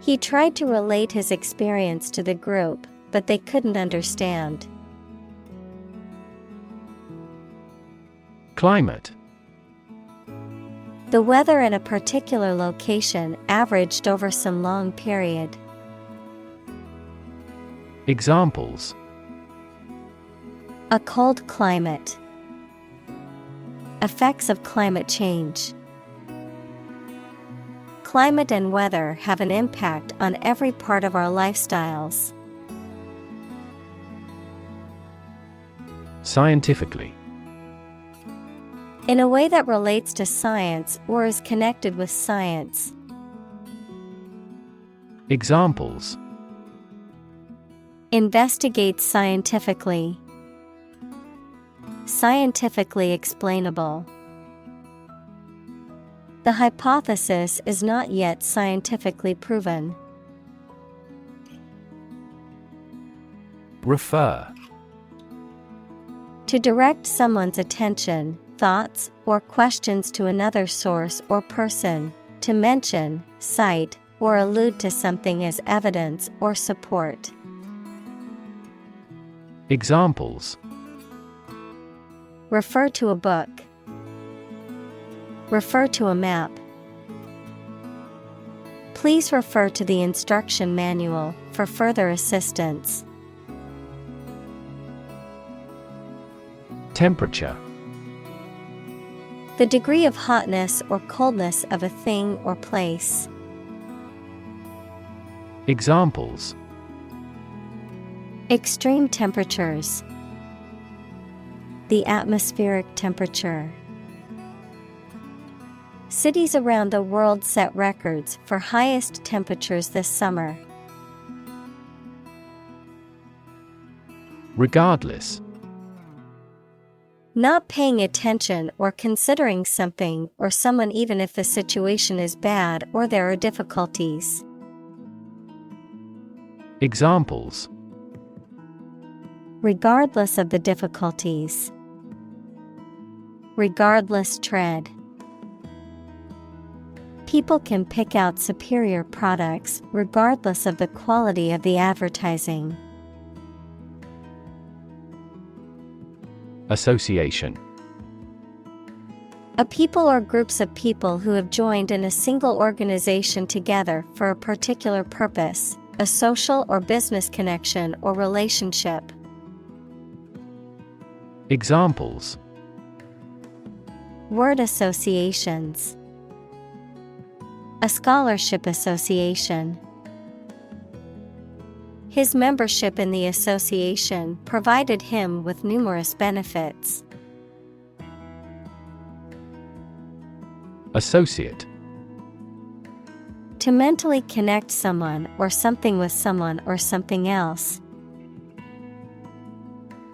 He tried to relate his experience to the group, but they couldn't understand. Climate. The weather in a particular location averaged over some long period. Examples: A cold climate. Effects of climate change. Climate and weather have an impact on every part of our lifestyles. Scientifically. In a way that relates to science or is connected with science. Examples: Investigate scientifically. Scientifically explainable. The hypothesis is not yet scientifically proven. Refer. To direct someone's attention, thoughts, or questions to another source or person. To mention, cite, or allude to something as evidence or support. Examples: refer to a book, refer to a map. Please refer to the instruction manual for further assistance. Temperature: the degree of hotness or coldness of a thing or place. Examples: extreme temperatures, the atmospheric temperature. Cities around the world set records for highest temperatures this summer. Regardless: not paying attention or considering something or someone even if the situation is bad or there are difficulties. Examples: regardless of the difficulties, regardless tread. People can pick out superior products regardless of the quality of the advertising. Association: a people or groups of people who have joined in a single organization together for a particular purpose, a social or business connection or relationship. Examples: word associations, a scholarship association. His membership in the association provided him with numerous benefits. Associate: to mentally connect someone or something with someone or something else.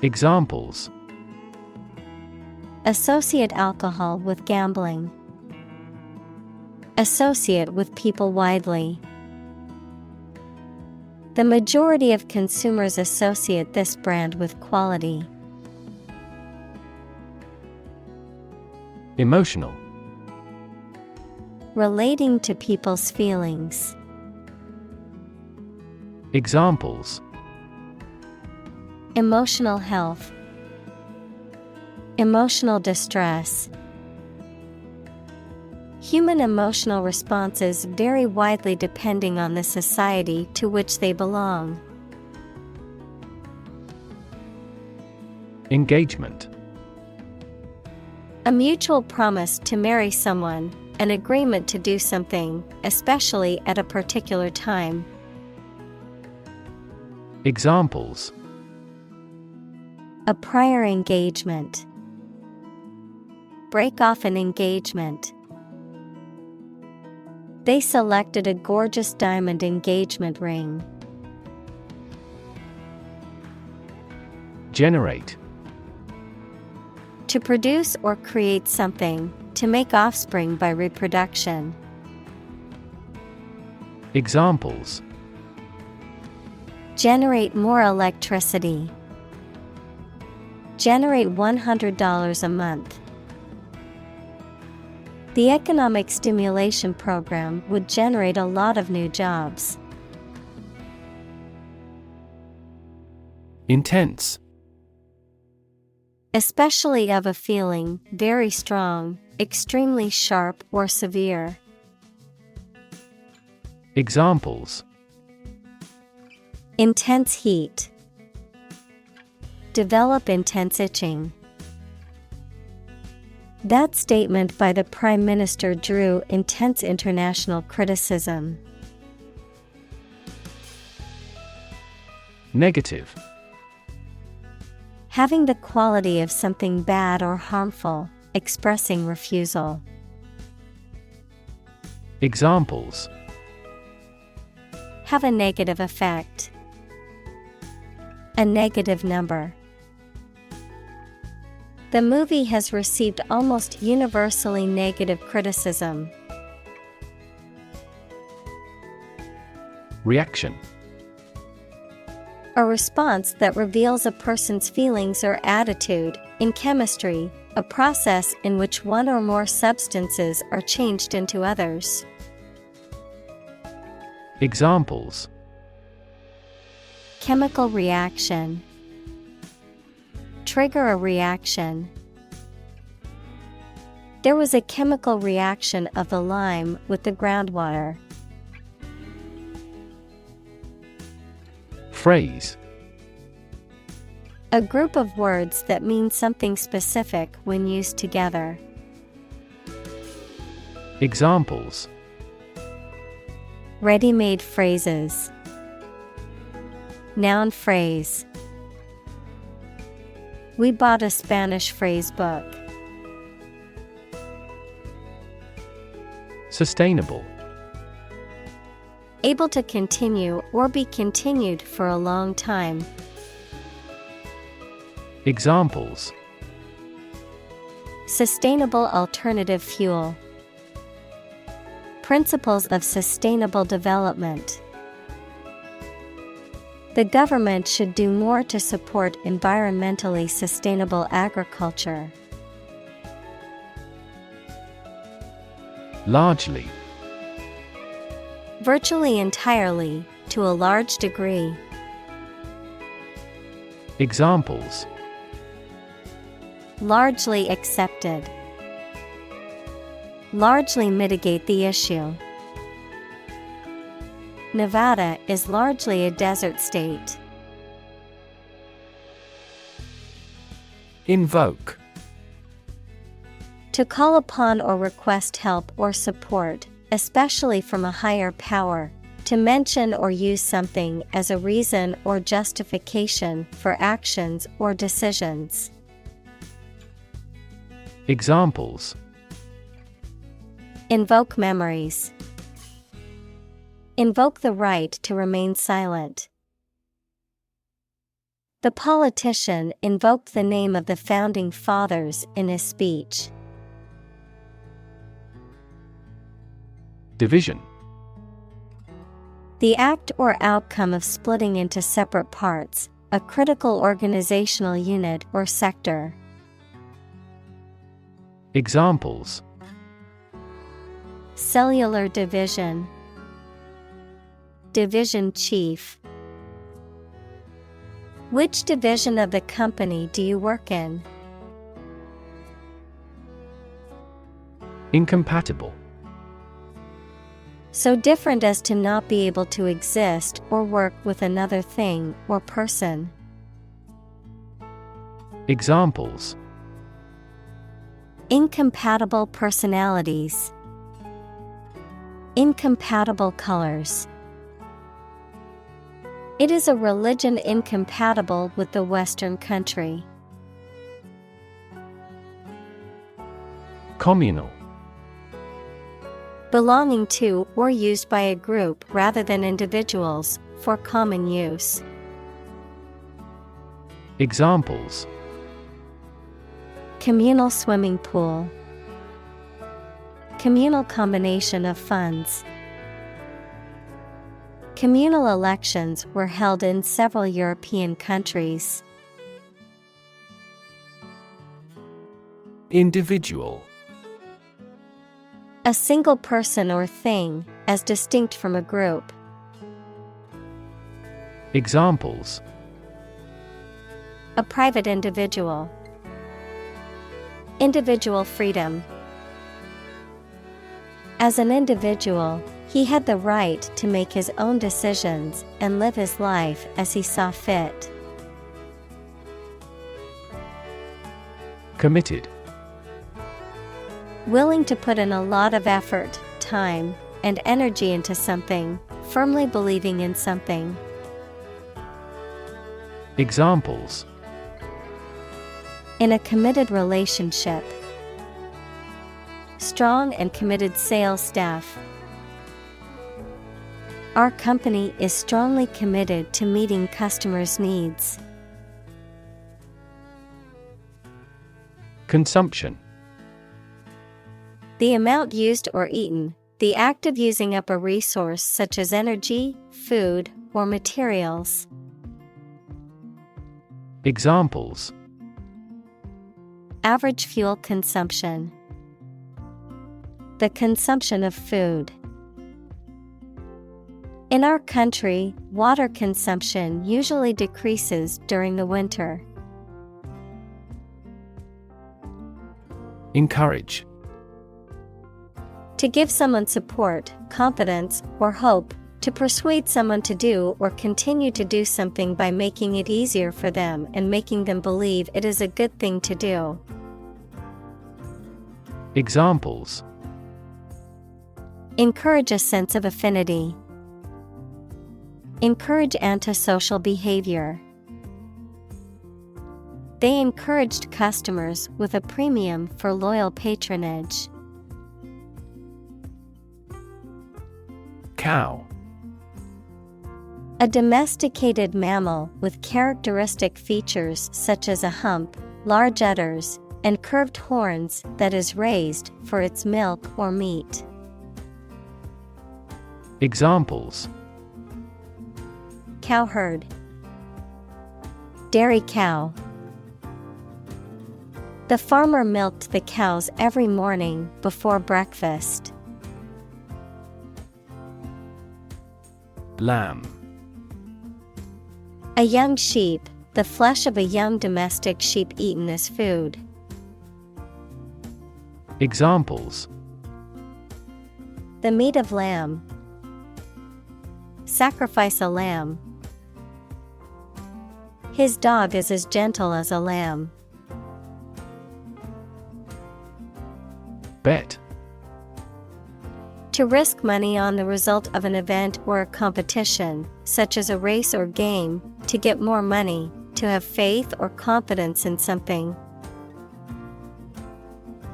Examples: associate alcohol with gambling, associate with people widely. The majority of consumers associate this brand with quality. Emotional: relating to people's feelings. Examples: emotional health, emotional distress. Human emotional responses vary widely depending on the society to which they belong. Engagement: a mutual promise to marry someone, an agreement to do something, especially at a particular time. Examples: a prior engagement, break off an engagement. They selected a gorgeous diamond engagement ring. Generate: to produce or create something, to make offspring by reproduction. Examples: generate more electricity, generate $100 a month. The economic stimulation program would generate a lot of new jobs. Intense: especially of a feeling, very strong, extremely sharp or severe. Examples: intense heat, develop intense itching. That statement by the Prime Minister drew intense international criticism. Negative: having the quality of something bad or harmful, expressing refusal. Examples: have a negative effect, a negative number. The movie has received almost universally negative criticism. Reaction: a response that reveals a person's feelings or attitude. In chemistry, a process in which one or more substances are changed into others. Examples: chemical reaction, trigger a reaction. There was a chemical reaction of the lime with the groundwater. Phrase. A group of words that mean something specific when used together. Examples. Ready-made phrases. Noun phrase. We bought a Spanish phrase book. Sustainable. Able to continue or be continued for a long time. Examples. Sustainable alternative fuel. Principles of sustainable development. The government should do more to support environmentally sustainable agriculture. Largely. Virtually entirely, to a large degree. Examples. Largely accepted. Largely mitigate the issue. Nevada is largely a desert state. Invoke. To call upon or request help or support, especially from a higher power. To mention or use something as a reason or justification for actions or decisions. Examples. Invoke memories. Invoke the right to remain silent. The politician invoked the name of the founding fathers in his speech. Division. The act or outcome of splitting into separate parts, a critical organizational unit or sector. Examples. Cellular division. Division chief. Which division of the company do you work in? Incompatible. So different as to not be able to exist or work with another thing or person. Examples. Incompatible personalities. Incompatible colors. It is a religion incompatible with the Western country. Communal. Belonging to or used by a group rather than individuals, for common use. Examples. Communal swimming pool. Communal combination of funds. Communal elections were held in several European countries. Individual. A single person or thing, as distinct from a group. Examples. A private individual. Individual freedom. As an individual, he had the right to make his own decisions and live his life as he saw fit. Committed. Willing to put in a lot of effort, time, and energy into something, firmly believing in something. Examples. In a committed relationship. Strong and committed sales staff. Our company is strongly committed to meeting customers' needs. Consumption. The amount used or eaten, the act of using up a resource such as energy, food, or materials. Examples. Average fuel consumption. The consumption of food. In our country, water consumption usually decreases during the winter. Encourage. To give someone support, confidence, or hope, to persuade someone to do or continue to do something by making it easier for them and making them believe it is a good thing to do. Examples: Encourage a sense of affinity. Encourage antisocial behavior. They encouraged customers with a premium for loyal patronage. Cow. A domesticated mammal with characteristic features such as a hump, large udders, and curved horns that is raised for its milk or meat. Examples: Cowherd. Dairy cow. The farmer milked the cows every morning before breakfast. Lamb. A young sheep, the flesh of a young domestic sheep eaten as food. Examples: The meat of lamb. Sacrifice a lamb. His dog is as gentle as a lamb. Bet. To risk money on the result of an event or a competition, such as a race or game, to get more money, to have faith or confidence in something.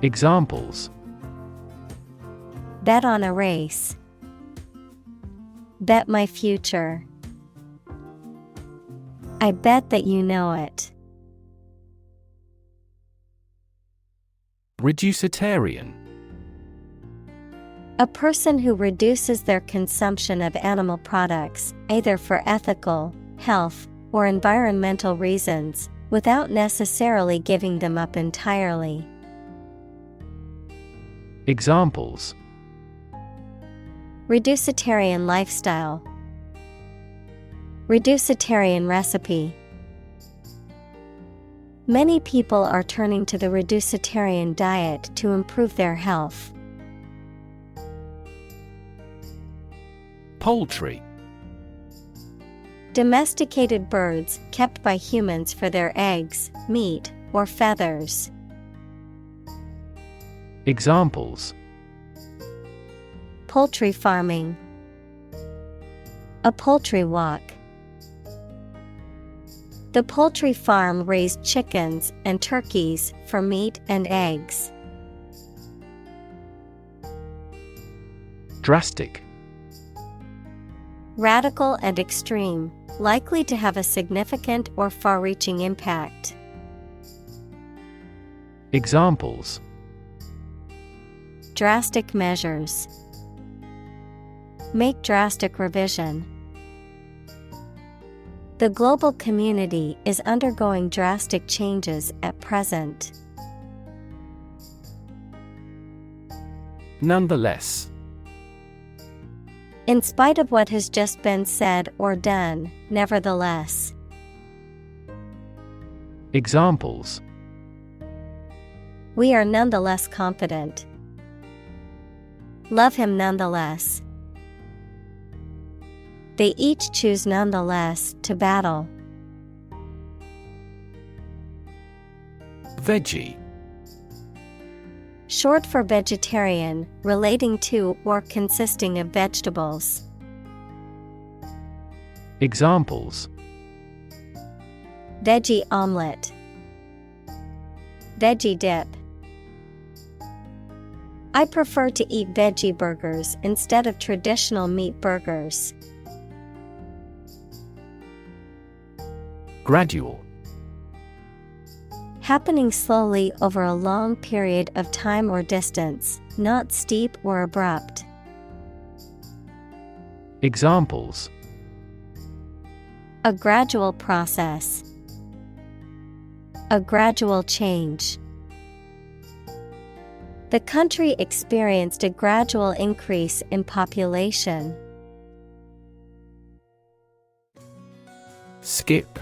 Examples: Bet on a race. Bet my future. I bet that you know it. Reducitarian. A person who reduces their consumption of animal products, either for ethical, health, or environmental reasons, without necessarily giving them up entirely. Examples: Reducitarian lifestyle. Reducitarian recipe. Many people are turning to the reducitarian diet to improve their health. Poultry. Domesticated birds kept by humans for their eggs, meat, or feathers. Examples: Poultry farming. A poultry walk. The poultry farm raised chickens and turkeys for meat and eggs. Drastic. Radical and extreme, likely to have a significant or far-reaching impact. Examples: Drastic measures. Make drastic revision. The global community is undergoing drastic changes at present. Nonetheless. In spite of what has just been said or done, nevertheless. Examples: We are nonetheless confident. Love him nonetheless. They each choose nonetheless to battle. Veggie. Short for vegetarian, relating to or consisting of vegetables. Examples: Veggie omelet. Veggie dip. I prefer to eat veggie burgers instead of traditional meat burgers. Gradual. Happening slowly over a long period of time or distance, not steep or abrupt. Examples: A gradual process. A gradual change. The country experienced a gradual increase in population. Skip.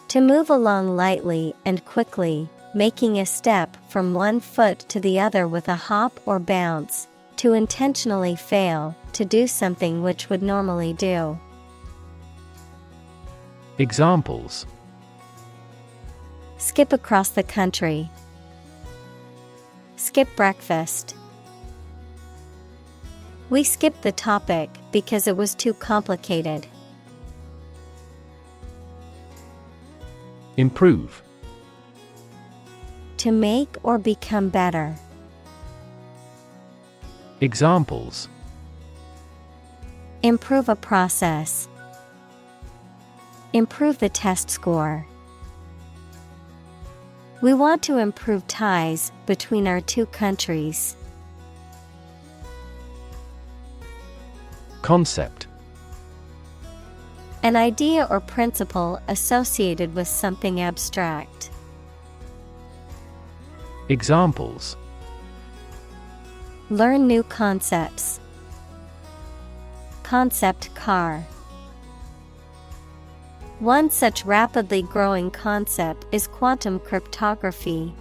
To move along lightly and quickly, making a step from one foot to the other with a hop or bounce, to intentionally fail to do something which would normally do. Examples: Skip across the country. Skip breakfast. We skipped the topic because it was too complicated. Improve. To make or become better. Examples: Improve a process. Improve the test score. We want to improve ties between our two countries. Concept. An idea or principle associated with something abstract. Examples: Learn new concepts. Concept car. One such rapidly growing concept is quantum cryptography.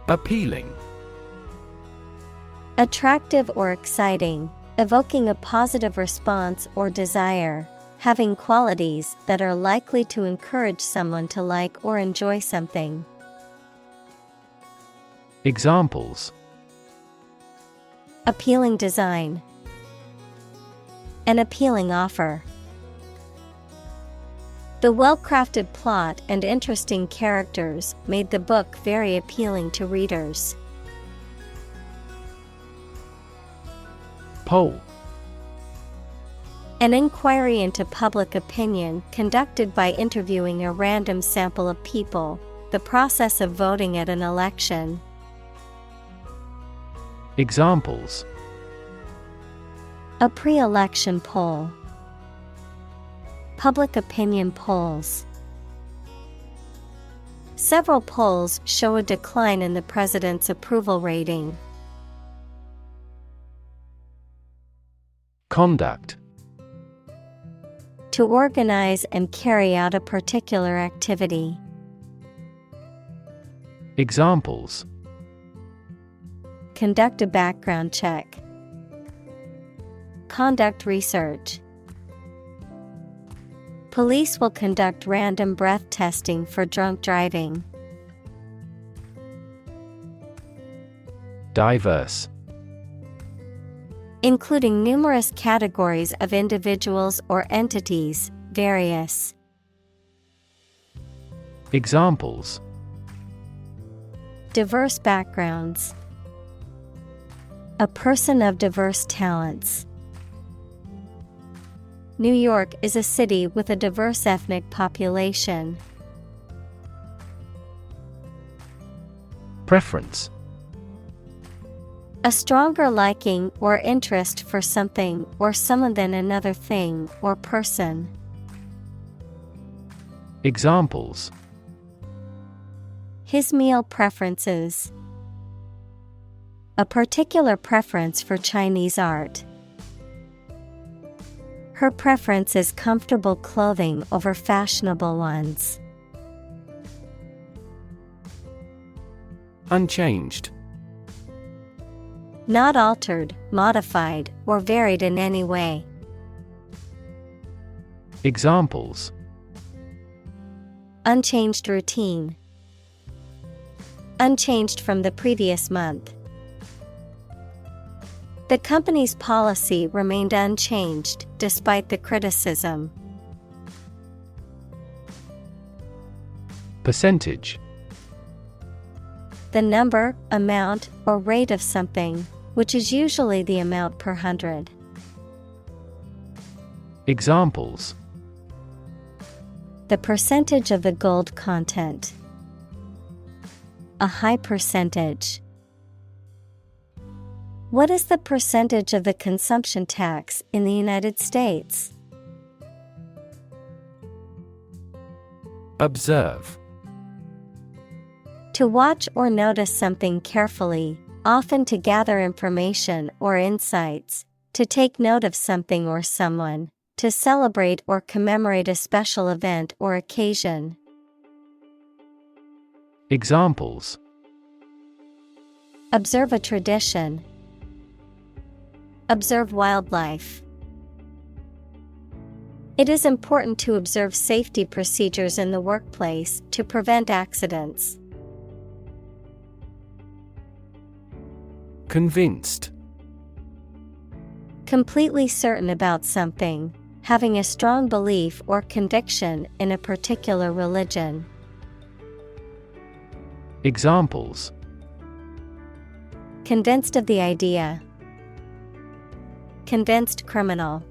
Appealing. Attractive or exciting, evoking a positive response or desire, having qualities that are likely to encourage someone to like or enjoy something. Examples: Appealing design. An appealing offer. The well-crafted plot and interesting characters made the book very appealing to readers. Poll. An inquiry into public opinion conducted by interviewing a random sample of people, the process of voting at an election. Examples: A pre-election poll. Public opinion polls. Several polls show a decline in the president's approval rating. Conduct. To organize and carry out a particular activity. Examples: Conduct a background check. Conduct research. Police will conduct random breath testing for drunk driving. Diverse. Including numerous categories of individuals or entities, various. Examples: Diverse backgrounds. A person of diverse talents. New York is a city with a diverse ethnic population. Preference. A stronger liking or interest for something or someone than another thing or person. Examples: His meal preferences. A particular preference for Chinese art. Her preference is comfortable clothing over fashionable ones. Unchanged. Not altered, modified, or varied in any way. Examples: Unchanged routine. Unchanged from the previous month. The company's policy remained unchanged despite the criticism. Percentage. The number, amount, or rate of something, which is usually the amount per 100. Examples: The percentage of the gold content. A high percentage. What is the percentage of the consumption tax in the United States? Observe. To watch or notice something carefully, often to gather information or insights, to take note of something or someone, to celebrate or commemorate a special event or occasion, Examples. Observe a tradition. Observe wildlife. It is important to observe safety procedures in the workplace to prevent accidents. Convinced. Completely certain about something, having a strong belief or conviction in a particular religion. Examples. Convinced of the idea. Convinced criminal.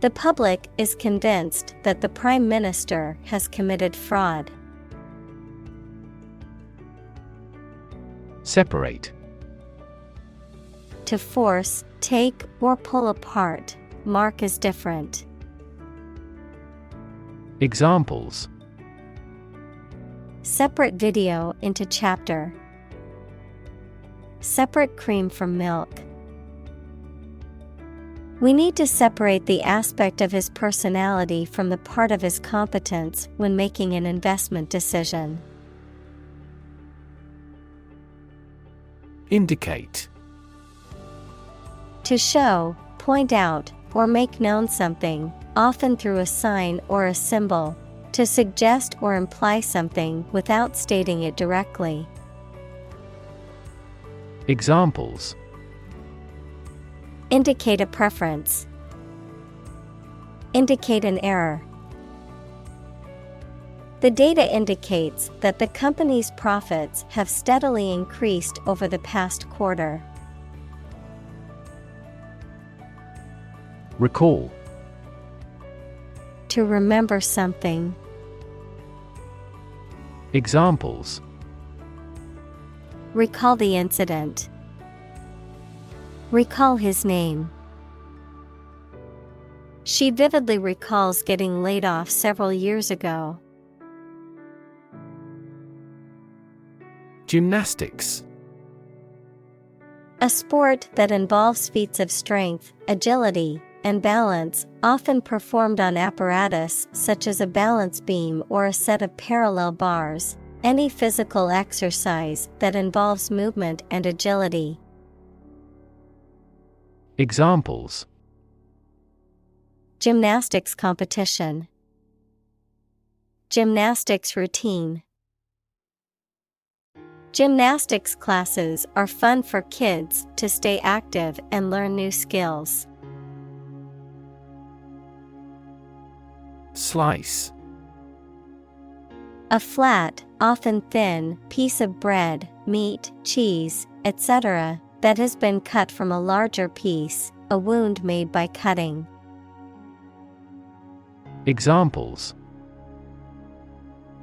The public is convinced that the Prime Minister has committed fraud. Separate. To force, take, or pull apart, mark as different. Examples. Separate video into chapter. Separate cream from milk. We need to separate the aspect of his personality from the part of his competence when making an investment decision. Indicate. To show, point out, or make known something, often through a sign or a symbol, to suggest or imply something without stating it directly. Examples. Indicate a preference. Indicate an error. The data indicates that the company's profits have steadily increased over the past quarter. Recall. To remember something. Examples. Recall the incident. Recall his name. She vividly recalls getting laid off several years ago. Gymnastics. A sport that involves feats of strength, agility, and balance, often performed on apparatus such as a balance beam or a set of parallel bars. Any physical exercise that involves movement and agility. Examples. Gymnastics competition. Gymnastics routine. Gymnastics classes are fun for kids to stay active and learn new skills. Slice. A flat, often thin, piece of bread, meat, cheese, etc., that has been cut from a larger piece, a wound made by cutting. Examples.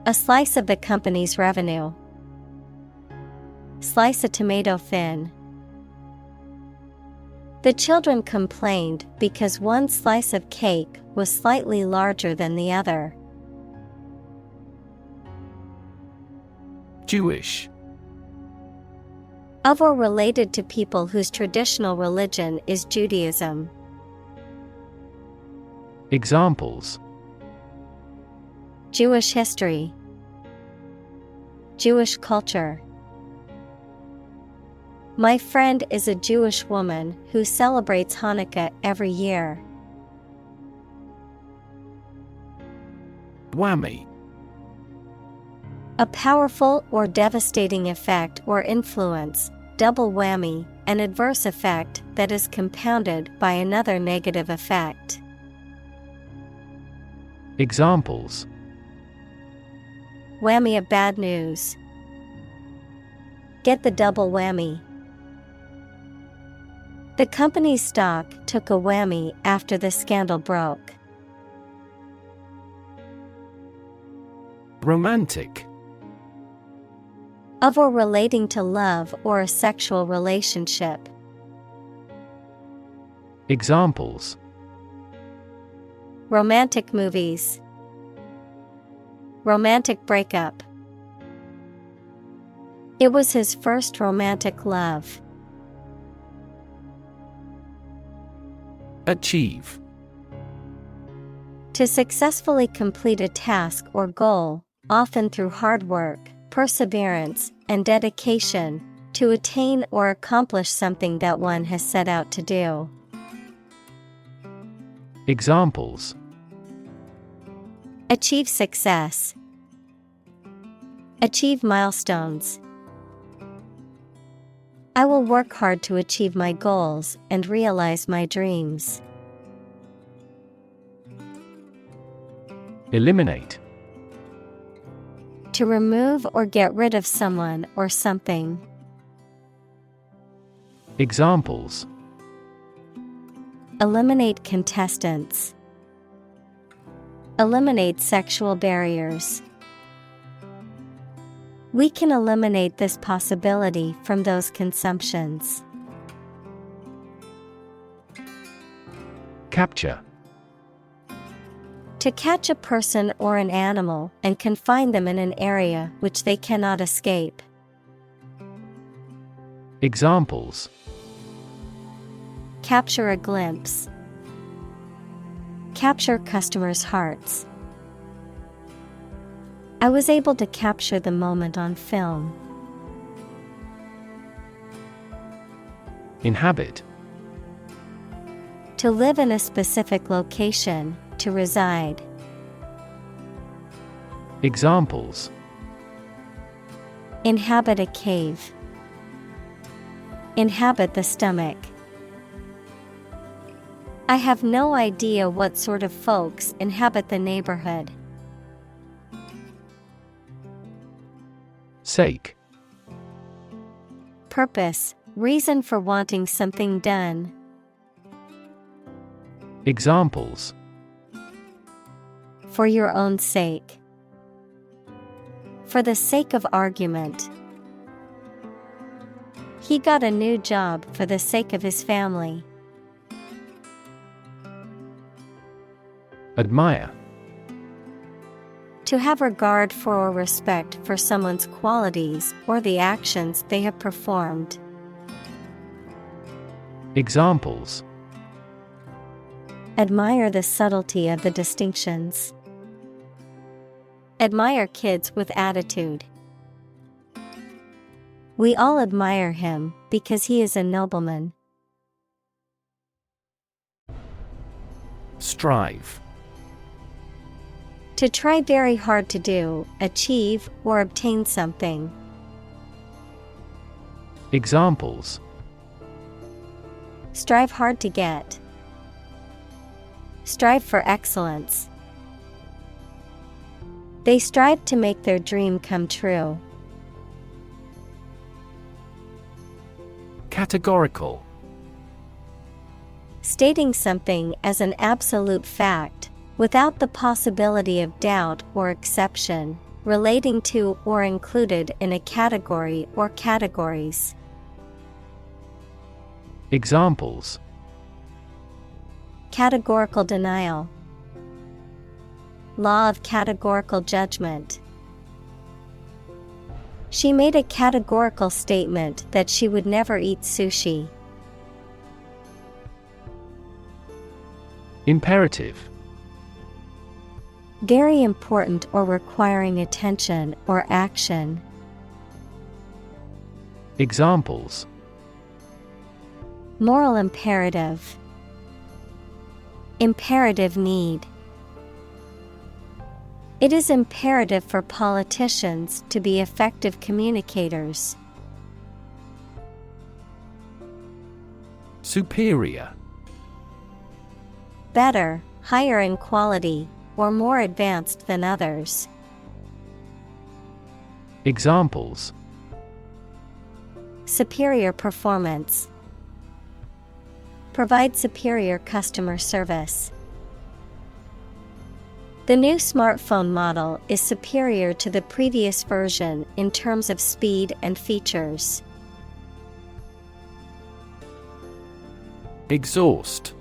A slice of the company's revenue. Slice a tomato thin. The children complained because one slice of cake was slightly larger than the other. Jewish. Of or related to people whose traditional religion is Judaism. Examples. Jewish history. Jewish culture. My friend is a Jewish woman who celebrates Hanukkah every year. Whammy. A powerful or devastating effect or influence, double whammy, an adverse effect that is compounded by another negative effect. Examples. Whammy of bad news. Get the double whammy. The company's stock took a whammy after the scandal broke. Romantic. Of or relating to love or a sexual relationship. Examples. Romantic movies. Romantic breakup. It was his first romantic love. Achieve. To successfully complete a task or goal, often through hard work, perseverance, and dedication, to attain or accomplish something that one has set out to do. Examples: Achieve success. Achieve milestones. I will work hard to achieve my goals and realize my dreams. Eliminate. To remove or get rid of someone or something. Examples: Eliminate contestants. Eliminate sexual barriers. We can eliminate this possibility from those consumptions. Capture. To catch a person or an animal and confine them in an area which they cannot escape. Examples: Capture a glimpse. Capture customers' hearts. I was able to capture the moment on film. Inhabit. To live in a specific location, to reside. Examples: Inhabit a cave. Inhabit the stomach. I have no idea what sort of folks inhabit the neighborhood. Sake. Purpose, reason for wanting something done. Examples: For your own sake. For the sake of argument. He got a new job for the sake of his family. Admire. To have regard for or respect for someone's qualities or the actions they have performed. Examples: Admire the subtlety of the distinctions. Admire kids with attitude. We all admire him because he is a nobleman. Strive. To try very hard to do, achieve, or obtain something. Examples: Strive hard to get. Strive for excellence. They strive to make their dream come true. Categorical. Stating something as an absolute fact, without the possibility of doubt or exception, relating to or included in a category or categories. Examples: Categorical denial. Law of categorical judgment. She made a categorical statement that she would never eat sushi. Imperative. Very important or requiring attention or action. Examples: Moral imperative. Imperative need. It is imperative for politicians to be effective communicators. Superior. Better, higher in quality, or more advanced than others. Examples: Superior performance. Provide superior customer service. The new smartphone model is superior to the previous version in terms of speed and features. Exhaust.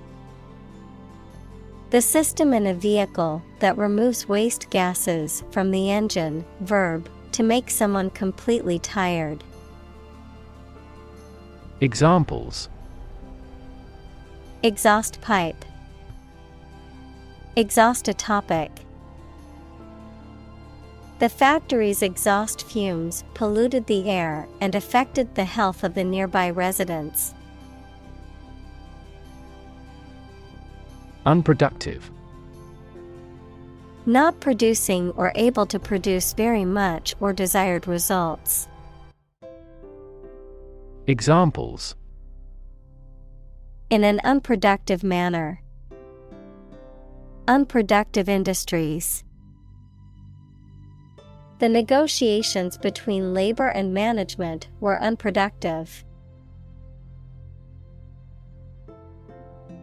The system in a vehicle that removes waste gases from the engine, verb, to make someone completely tired. Examples: Exhaust pipe. Exhaust a topic. The factory's exhaust fumes polluted the air and affected the health of the nearby residents. Unproductive. Not producing or able to produce very much or desired results. Examples: in an unproductive manner. Unproductive industries. The negotiations between labor and management were unproductive.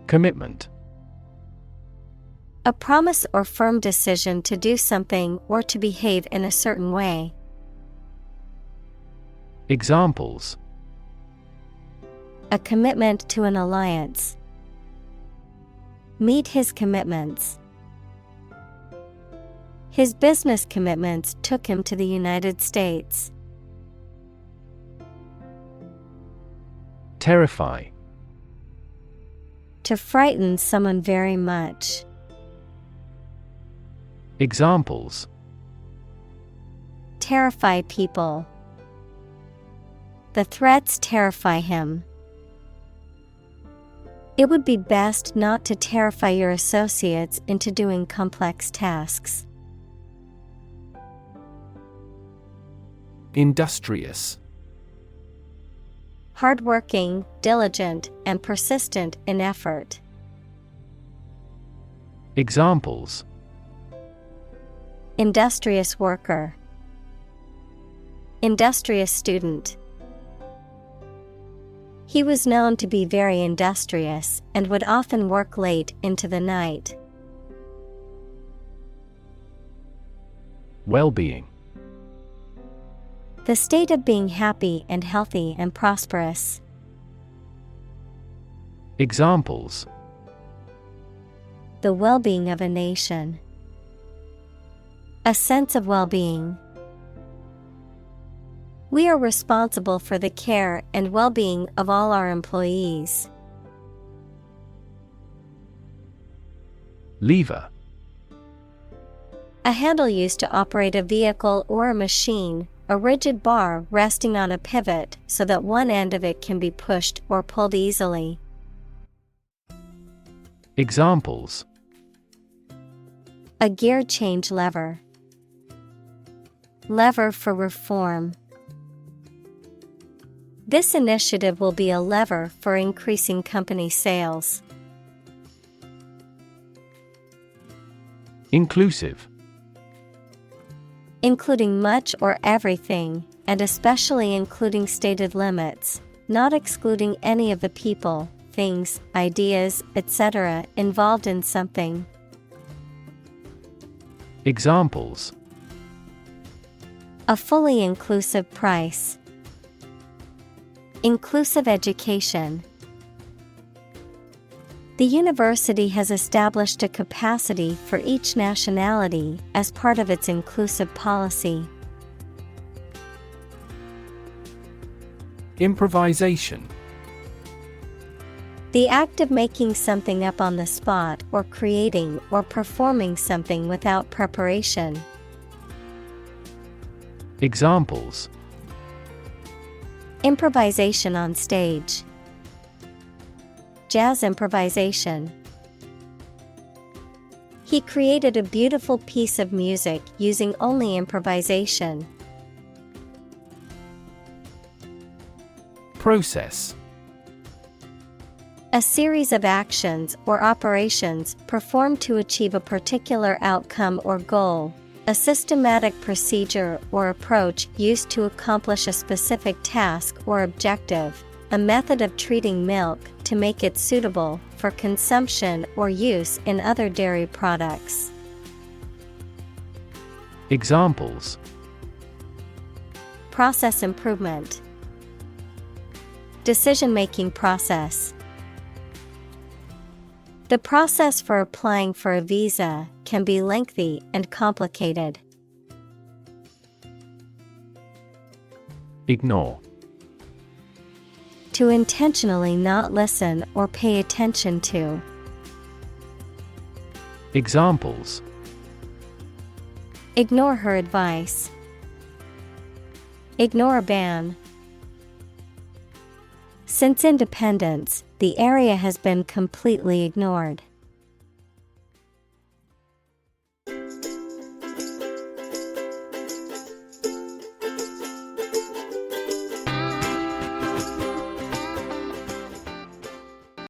Commitment. A promise or firm decision to do something or to behave in a certain way. Examples: a commitment to an alliance. Meet his commitments. His business commitments took him to the United States. Terrify. To frighten someone very much. Examples: terrify people. The threats terrify him. It would be best not to terrify your associates into doing complex tasks. Industrious. Hardworking, diligent, and persistent in effort. Examples: industrious worker. Industrious student. He was known to be very industrious and would often work late into the night. Well-being. The state of being happy and healthy and prosperous. Examples: the well-being of a nation. A sense of well-being. We are responsible for the care and well-being of all our employees. Lever. A handle used to operate a vehicle or a machine, a rigid bar resting on a pivot so that one end of it can be pushed or pulled easily. Examples: a gear change lever. Lever for reform. This initiative will be a lever for increasing company sales. Inclusive. Including much or everything, and especially including stated limits, not excluding any of the people, things, ideas, etc. involved in something. Examples: a fully inclusive price. Inclusive education. The university has established a capacity for each nationality as part of its inclusive policy. Improvisation. The act of making something up on the spot or creating or performing something without preparation. Examples: improvisation on stage. Jazz improvisation. He created a beautiful piece of music using only improvisation. Process. A series of actions or operations performed to achieve a particular outcome or goal. A systematic procedure or approach used to accomplish a specific task or objective. A method of treating milk to make it suitable for consumption or use in other dairy products. Examples: process improvement. Decision-making process. The process for applying for a visa can be lengthy and complicated. Ignore. To intentionally not listen or pay attention to. Examples: Ignore her advice. Ignore a ban. Since independence, the area has been completely ignored.